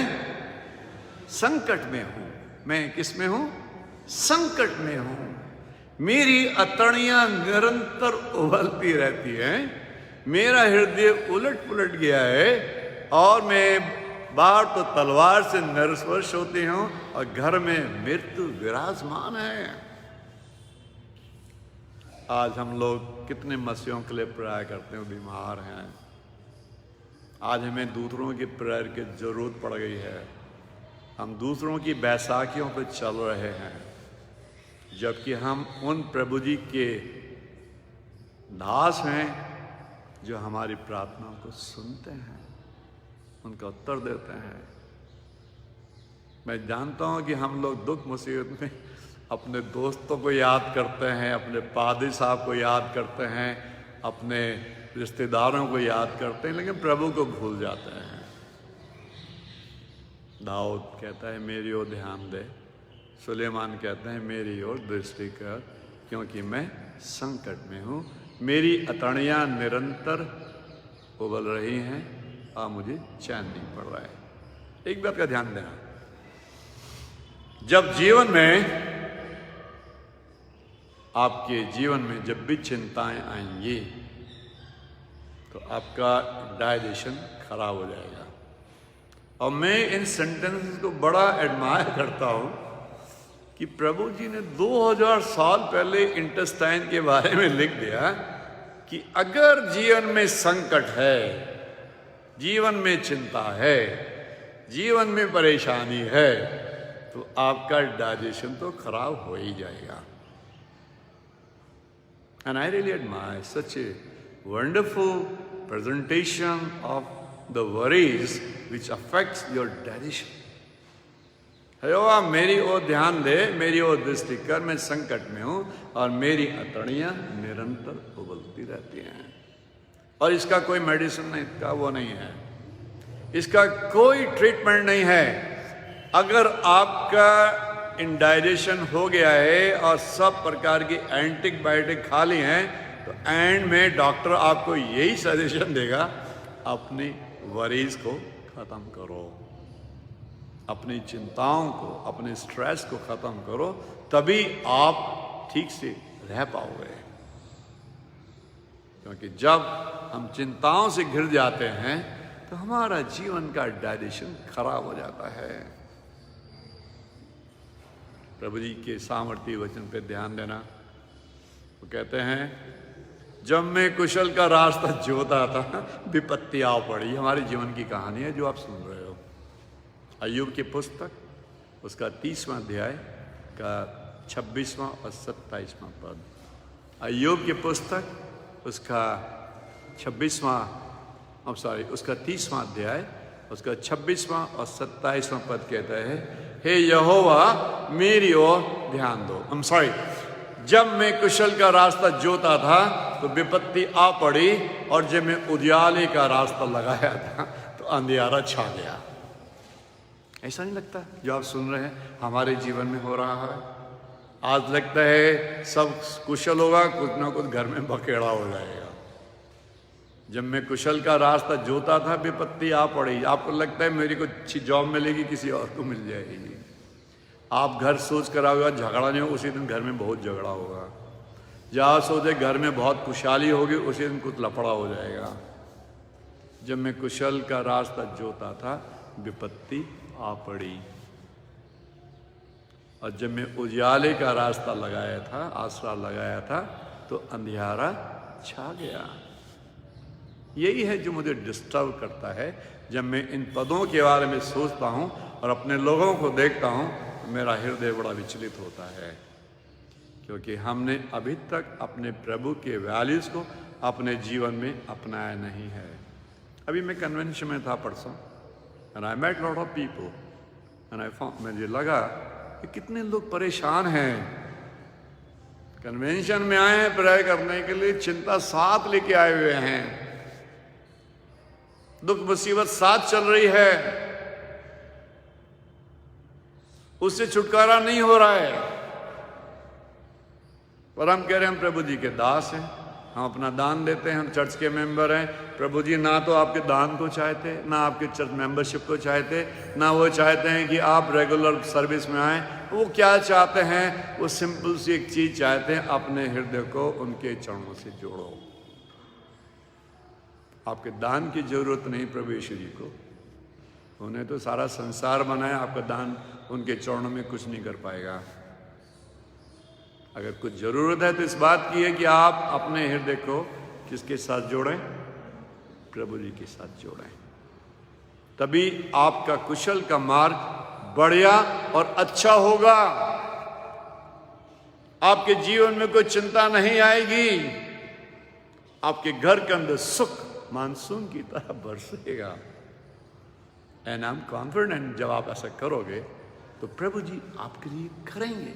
संकट में हूं। मैं किसमें हूं? संकट में हूं। मेरी अतड़ियां निरंतर उबलती रहती हैं। मेरा हृदय उलट पुलट गया है, और मैं बाहर तो तलवार से नरस्पर्श होती हूं और घर में मृत्यु विराजमान है। आज हम लोग कितने मसीहों के लिए प्रेयर करते हैं, बीमार हैं। आज हमें दूसरों की प्रेयर की जरूरत पड़ गई है। हम दूसरों की बैसाखियों पर चल रहे हैं, जबकि हम उन प्रभु जी के दास हैं जो हमारी प्रार्थनाओं को सुनते हैं, उनका उत्तर देते हैं। मैं जानता हूं कि हम लोग दुख मुसीबत में अपने दोस्तों को याद करते हैं, अपने पादी साहब को याद करते हैं, अपने रिश्तेदारों को याद करते हैं, लेकिन प्रभु को भूल जाते हैं। दाऊद कहता है मेरी ओर ध्यान दे। सुलेमान कहते हैं मेरी ओर दृष्टि कर, क्योंकि मैं संकट में हूं। मेरी अतड़ियां निरंतर उबल रही हैं और मुझे चैन नहीं पड़ रहा है। एक बात का ध्यान देना, जब जीवन में आपके जीवन में जब भी चिंताएं आएंगी तो आपका डाइजेशन खराब हो जाएगा। और मैं इन सेंटेंसेस को बड़ा एडमायर करता हूं कि प्रभु जी ने 2000 साल पहले इंटेस्टाइन के बारे में लिख दिया कि अगर जीवन में संकट है, जीवन में चिंता है, जीवन में परेशानी है, तो आपका डाइजेशन तो खराब हो ही जाएगा। And I really admire such a wonderful presentation of the worries which affects your digestion. यहोवा मेरी ओर ध्यान दे, मेरी ओर दृष्टि कर, मैं संकट में हूं और मेरी अतड़ियां निरंतर उबलती रहती हैं। और इसका कोई मेडिसिन नहीं, इसका वो नहीं है, इसका कोई ट्रीटमेंट नहीं है। अगर आपका इंडाइजेशन हो गया है और सब प्रकार की एंटीबायोटिक खा ली हैं, तो एंड में डॉक्टर आपको यही सजेशन देगा, अपनी वरीज को खत्म करो, अपनी चिंताओं को, अपने स्ट्रेस को खत्म करो, तभी आप ठीक से रह पाओगे। क्योंकि जब हम चिंताओं से घिर जाते हैं तो हमारा जीवन का डाइजेशन खराब हो जाता है। प्रभु जी के सामर्थ्य वचन पे ध्यान देना। वो कहते हैं जब मैं कुशल का रास्ता जोता था विपत्ति आ पड़ी। हमारे जीवन की कहानी है जो आप सुन रहे हो। अय्यूब की पुस्तक उसका 30वां अध्याय का 26वां और 27वां पद। अय्यूब की पुस्तक उसका 30वां अध्याय उसका 26वां और 27वां पद कहता है, हे यहोवा मेरी ओर ध्यान दो। जब मैं कुशल का रास्ता जोता था तो विपत्ति आ पड़ी, और जब मैं उजियाले का रास्ता लगाया था तो अंधियारा छा गया। ऐसा नहीं लगता जो आप सुन रहे हैं हमारे जीवन में हो रहा है? आज लगता है सब कुशल होगा, कुछ ना कुछ घर में बखेड़ा हो जाएगा। जब मैं कुशल का रास्ता जोता था विपत्ति आ पड़ी। आपको लगता है मेरी को अच्छी जॉब मिलेगी, किसी और को मिल जाएगी। आप घर सोच कर आओगे झगड़ा नहीं होगा, उसी दिन घर में बहुत झगड़ा होगा। जहाँ सोचे घर में बहुत खुशहाली होगी, उसी दिन कुछ लफड़ा हो जाएगा। जब मैं कुशल का रास्ता जोता था विपत्ति आ पड़ी, और जब मैं उजियाले का रास्ता लगाया था, आसरा लगाया था, तो अंधियारा छा गया। यही है जो मुझे डिस्टर्ब करता है। जब मैं इन पदों के बारे में सोचता हूँ और अपने लोगों को देखता हूँ, मेरा हृदय बड़ा विचलित होता है, क्योंकि हमने अभी तक अपने प्रभु के वैल्यूज़ को अपने जीवन में अपनाया नहीं है। अभी मैं कन्वेंशन में था परसों, and I met lot of people, and I found, मुझे लगा कि कितने लोग परेशान हैं। कन्वेंशन में आए हैं प्रेयर करने के लिए, चिंता साथ लेके आए हुए हैं, दुख मुसीबत साथ चल रही है, उससे छुटकारा नहीं हो रहा है। पर हम कह रहे हैं हम प्रभु जी के दास हैं, हम अपना दान देते हैं, हम चर्च के मेंबर हैं। प्रभु जी ना तो आपके दान को चाहते, ना आपके चर्च मेंबरशिप को चाहते, ना वो चाहते हैं कि आप रेगुलर सर्विस में आएँ। वो क्या चाहते हैं? वो सिंपल सी एक चीज़ चाहते हैं, अपने हृदय को उनके चरणों से जोड़ो। आपके दान की जरूरत नहीं प्रभु यीशु जी को, उन्हें तो सारा संसार बनाया, आपका दान उनके चरणों में कुछ नहीं कर पाएगा। अगर कुछ जरूरत है तो इस बात की है कि आप अपने हृदय को किसके साथ जोड़ें? प्रभु जी के साथ जोड़ें। तभी आपका कुशल का मार्ग बढ़िया और अच्छा होगा। आपके जीवन में कोई चिंता नहीं आएगी, आपके घर के अंदर सुख मानसून की तरह बरसेगा। एंड आई एम कॉन्फिडेंट जब आप ऐसा करोगे तो प्रभु जी आपके लिए करेंगे,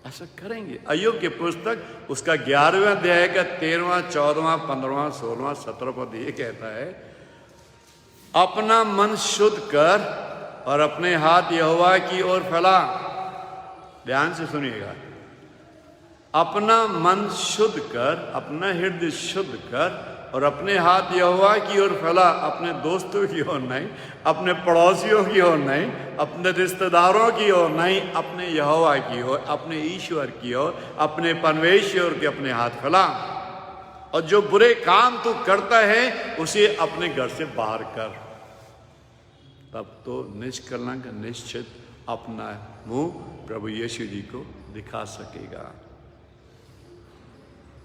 ऐसा करेंगे। अय्यूब की पुस्तक उसका 11वें अध्याय का 13वां, 14वां, 15वां, 16वां, 17वां पद ये कहता है, अपना मन शुद्ध कर और अपने हाथ यहोवा की ओर फैला। ध्यान से सुनिएगा, अपना मन शुद्ध कर, अपना हृदय शुद्ध कर और अपने हाथ यहोवा की ओर फैला। अपने दोस्तों की ओर नहीं, अपने पड़ोसियों की ओर नहीं, अपने रिश्तेदारों की ओर नहीं, अपने यहोवा की ओर, अपने ईश्वर की ओर, अपने परमेश्वर के अपने हाथ फैला। और जो बुरे काम तू करता है उसे अपने घर से बाहर कर, तब तो निष्कलंक निश्चित अपना मुंह प्रभु यीशु जी को दिखा सकेगा।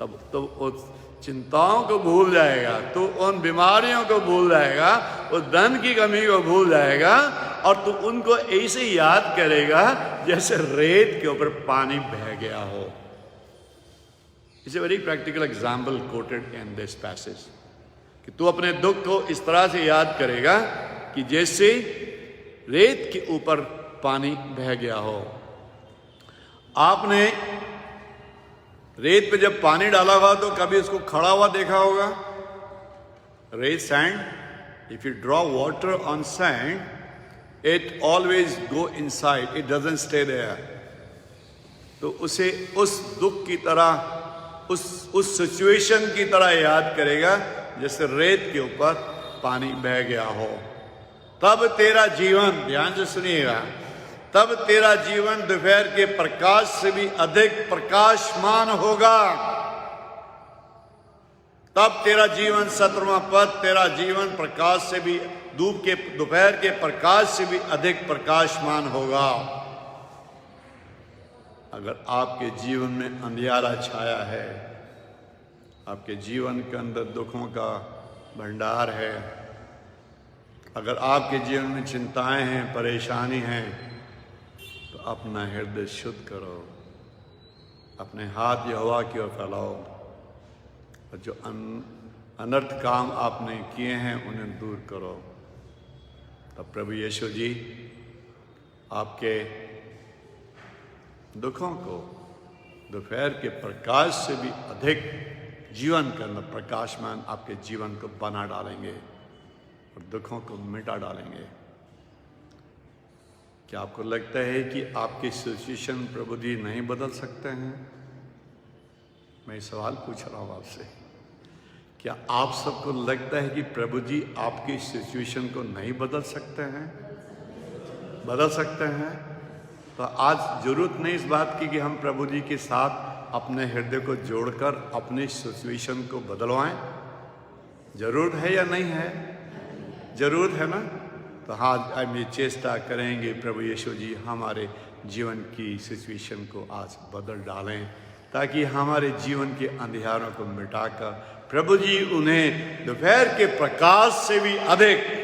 तब तो उस चिंताओं को भूल जाएगा, तो उन बीमारियों को भूल जाएगा, उस धन की कमी को भूल जाएगा, और तू उनको ऐसे याद करेगा जैसे रेत के ऊपर पानी बह गया हो। It's a very practical example quoted in this passage, कि तू अपने दुख को इस तरह से याद करेगा कि जैसे रेत के ऊपर पानी बह गया हो। आपने रेत पे जब पानी डाला हुआ तो कभी उसको खड़ा हुआ देखा होगा? रेत, sand, if you draw water on sand it always go inside, it doesn't stay there. तो उसे उस दुख की तरह, उस सिचुएशन की तरह याद करेगा जैसे रेत के ऊपर पानी बह गया हो। तब तेरा जीवन, ध्यान से सुनिएगा, तब तेरा जीवन दोपहर के प्रकाश से भी अधिक प्रकाशमान होगा। तब तेरा जीवन, 17वां पद, तेरा जीवन प्रकाश से भी, दोपहर के प्रकाश से भी अधिक प्रकाशमान होगा। अगर आपके जीवन में अंधियारा छाया है, आपके जीवन के अंदर दुखों का भंडार है, अगर आपके जीवन में चिंताएं हैं, परेशानी हैं, तो अपना हृदय शुद्ध करो, अपने हाथ यहोवा की ओर फैलाओ और जो अनर्थ काम आपने किए हैं उन्हें दूर करो। तब प्रभु यीशु जी आपके दुखों को दोपहर के प्रकाश से भी अधिक जीवन के अंदर प्रकाशमान आपके जीवन को बना डालेंगे और दुखों को मिटा डालेंगे। क्या आपको लगता है कि आपकी सिचुएशन प्रभु जी नहीं बदल सकते हैं? मैं सवाल पूछ रहा हूँ आपसे, क्या आप सबको लगता है कि प्रभु जी आपकी सिचुएशन को नहीं बदल सकते हैं? बदल सकते हैं। तो आज जरूरत नहीं इस बात की कि हम प्रभु जी के साथ अपने हृदय को जोड़कर अपनी सिचुएशन को बदलवाएं। जरूरत है या नहीं है? जरूरत है ना। तो हाँ, हम ये चेष्टा करेंगे प्रभु यीशु जी हमारे जीवन की सिचुएशन को आज बदल डालें, ताकि हमारे जीवन के अंधियारों को मिटाकर प्रभु जी उन्हें दोपहर के प्रकाश से भी अधिक,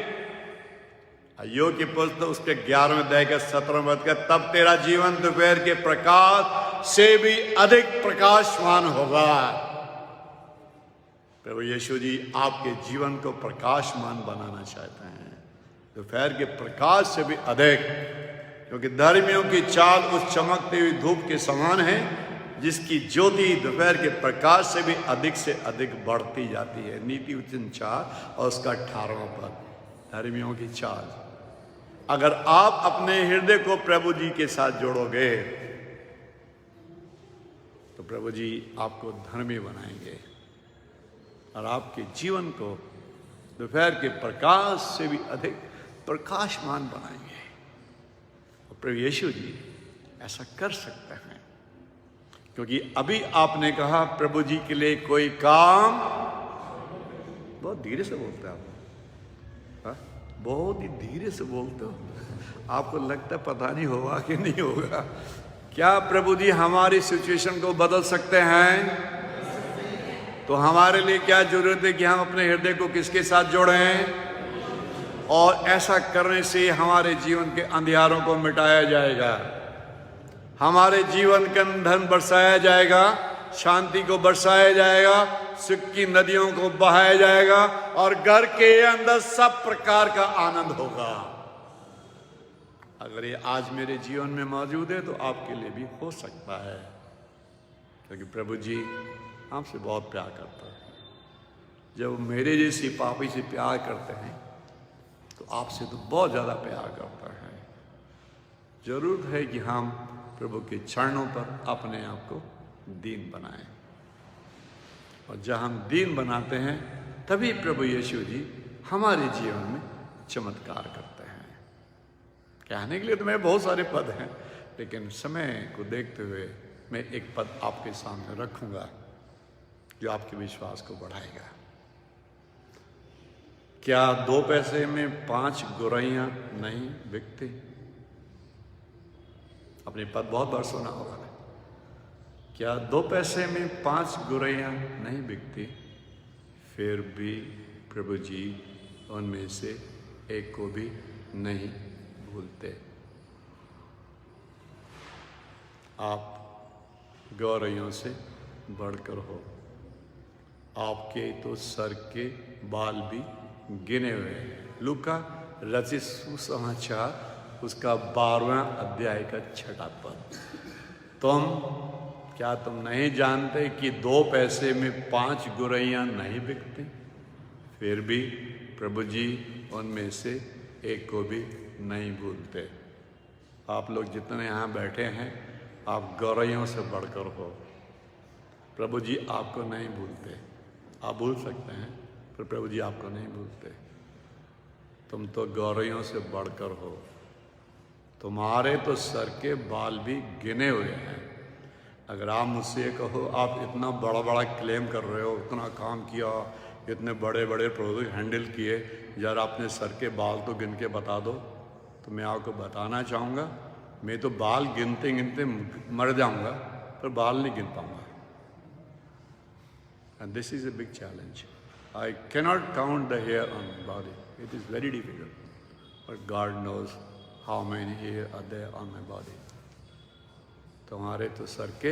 योग की पुस्तक उसके 11वें अध्याय का 17वां पद का, तब तेरा जीवन दोपहर के प्रकाश से भी अधिक प्रकाशमान होगा। प्रभु यीशु जी आपके जीवन को प्रकाशमान बनाना चाहते हैं, दोपहर के प्रकाश से भी अधिक, क्योंकि धर्मियों की चाल उस चमकती हुई धूप के समान है जिसकी ज्योति दोपहर के प्रकाश से अधिक बढ़ती जाती है। नीति वचन 4 और उसका 18वां पद। धर्मियों की चाल, अगर आप अपने हृदय को प्रभु जी के साथ जोड़ोगे तो प्रभु जी आपको धर्मी बनाएंगे और आपके जीवन को दोपहर के प्रकाश से भी अधिक प्रकाशमान बनाएंगे। और प्रभु यीशु जी ऐसा कर सकते हैं, क्योंकि अभी आपने कहा प्रभु जी के लिए कोई काम, बहुत धीरे से बोलते हैं आप, हाँ? बहुत ही धीरे से बोलते हो। आपको लगता है पता नहीं होगा कि नहीं होगा। क्या प्रभु जी हमारी सिचुएशन को बदल सकते हैं? तो हमारे लिए क्या जरूरत है कि हम अपने हृदय को किसके साथ जोड़ें? और ऐसा करने से हमारे जीवन के अंधियारों को मिटाया जाएगा, हमारे जीवन के अंदर धन बरसाया जाएगा, शांति को बरसाया जाएगा, सुख की नदियों को बहाया जाएगा और घर के अंदर सब प्रकार का आनंद होगा। अगर ये आज मेरे जीवन में मौजूद है तो आपके लिए भी हो सकता है, क्योंकि प्रभु जी आपसे बहुत प्यार करता है। जब मेरे जैसी पापी से प्यार करते हैं तो आपसे तो बहुत ज़्यादा प्यार करता है। जरूरत है कि हम प्रभु के चरणों पर अपने आप को दीन बनाएं, और जब हम दीन बनाते हैं तभी प्रभु यीशु जी हमारे जीवन में चमत्कार करते हैं। कहने के लिए तो मैं बहुत सारे पद हैं, लेकिन समय को देखते हुए मैं एक पद आपके सामने रखूंगा जो आपके विश्वास को बढ़ाएगा। क्या 2 पैसे में 5 गुरैयां नहीं बिकती? अपने पद बहुत बार सुना होगा। क्या 2 पैसे में 5 गुरैयां नहीं बिकती? फिर भी प्रभु जी उनमें से एक को भी नहीं भूलते। आप गौरैयों से बढ़कर हो, आपके तो सर के बाल भी गिने हुए हैं। लूका रचित सुसमाचार उसका 12वां अध्याय का 6वां पद। क्या तुम नहीं जानते कि 2 पैसे में 5 गुरैयां नहीं बिकती? फिर भी प्रभु जी उनमें से एक को भी नहीं भूलते। आप लोग जितने यहाँ बैठे हैं, आप गौरैयों से बढ़कर हो। प्रभु जी आपको नहीं भूलते। आप भूल सकते हैं, पर प्रभु जी आपको नहीं भूलते। तुम तो गौरैयों से बढ़कर हो। तुम्हारे तो सर के बाल भी गिने हुए हैं। अगर आप मुझसे ये कहो आप इतना बड़ा बड़ा क्लेम कर रहे हो, इतना काम किया, इतने बड़े बड़े प्रोजेक्ट हैंडल किए, यार अपने सर के बाल तो गिन के बता दो, तो मैं आपको बताना चाहूँगा मैं तो बाल गिनते गिनते मर जाऊँगा, पर बाल नहीं गिन पाऊँगा। And this is a big challenge. I cannot count the hair on my body. It is very difficult. But God knows how many hair are there on my body. तुम्हारे तो सर के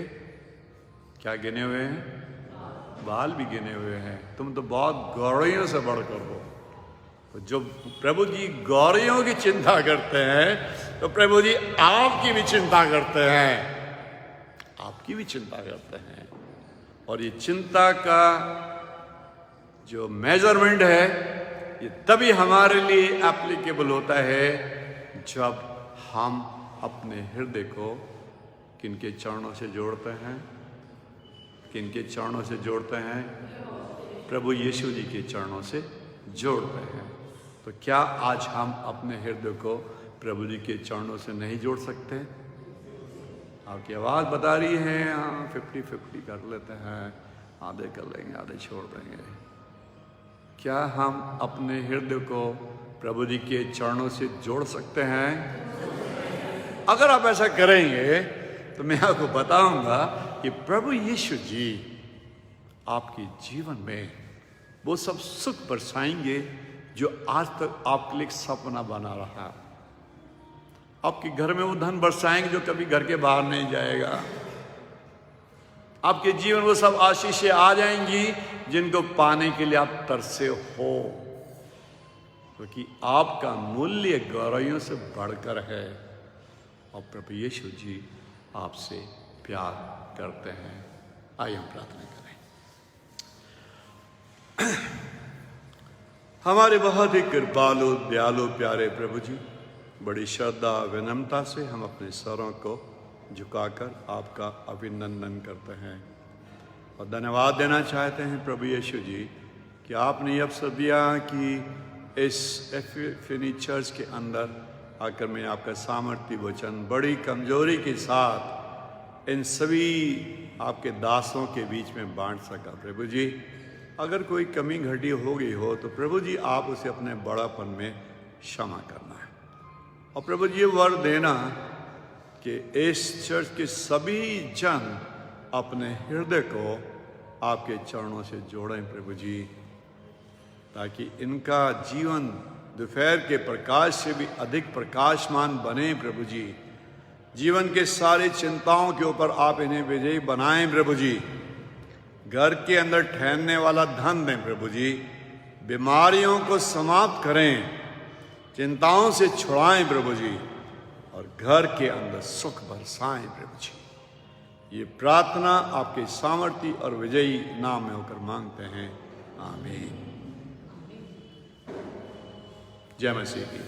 क्या गिने हुए हैं? बाल भी गिने हुए हैं। तुम तो बहुत गौरैयों से बढ़कर हो। तो जो प्रभु जी गौरैयों की चिंता करते हैं, तो प्रभु जी आपकी भी चिंता करते हैं, आपकी भी चिंता करते हैं। और ये चिंता का जो मेजरमेंट है, ये तभी हमारे लिए एप्लीकेबल होता है जब हम अपने हृदय को किनके चरणों से जोड़ते हैं, किनके चरणों से जोड़ते हैं? प्रभु यीशु जी के चरणों से जोड़ते हैं। तो क्या आज हम अपने हृदय को प्रभु जी के चरणों से नहीं जोड़ सकते? आपकी आवाज़ बता रही है हाँ 50-50 कर लेते हैं, आधे कर लेंगे, आधे छोड़ देंगे। क्या हम अपने हृदय को प्रभु जी के चरणों से जोड़ सकते हैं? अगर आप ऐसा करेंगे तो मैं आपको बताऊंगा कि प्रभु यीशु जी आपके जीवन में वो सब सुख बरसाएंगे जो आज तक आपके लिए सपना बना रहा। आपके घर में वो धन बरसाएंगे जो कभी घर के बाहर नहीं जाएगा। आपके जीवन वो सब आशीषें आ जाएंगी जिनको पाने के लिए आप तरसे हो, क्योंकि आपका मूल्य गौरैयों से बढ़कर है और प्रभु यीशु जी आपसे प्यार करते हैं। आइए हम प्रार्थना करें। हमारे बहुत ही कृपालु दयालु प्यारे प्रभु जी, बड़ी श्रद्धा विनम्रता से हम अपने सरों को झुकाकर आपका अभिनंदन करते हैं और धन्यवाद देना चाहते हैं प्रभु यीशु जी कि आपने अब सदिया की इस एफिनी चर्च के अंदर आकर मैं आपका सामर्थ्य वचन बड़ी कमजोरी के साथ इन सभी आपके दासों के बीच में बांट सका। प्रभु जी, अगर कोई कमी घटी हो गई हो तो प्रभु जी आप उसे अपने बड़ापन में क्षमा करना है और प्रभु जी ये वर देना कि इस चर्च के सभी जन अपने हृदय को आपके चरणों से जोड़ें प्रभु जी, ताकि इनका जीवन दोपहर के प्रकाश से भी अधिक प्रकाशमान बने प्रभु जी। जीवन के सारी चिंताओं के ऊपर आप इन्हें विजयी बनाएं प्रभु जी। घर के अंदर ठहरने वाला धन दें प्रभु जी। बीमारियों को समाप्त करें, चिंताओं से छुड़ाएं प्रभु जी और घर के अंदर सुख बरसाएं प्रभु जी। ये प्रार्थना आपके सामर्थ्य और विजयी नाम में होकर मांगते हैं, आमीन। जय मसीह की।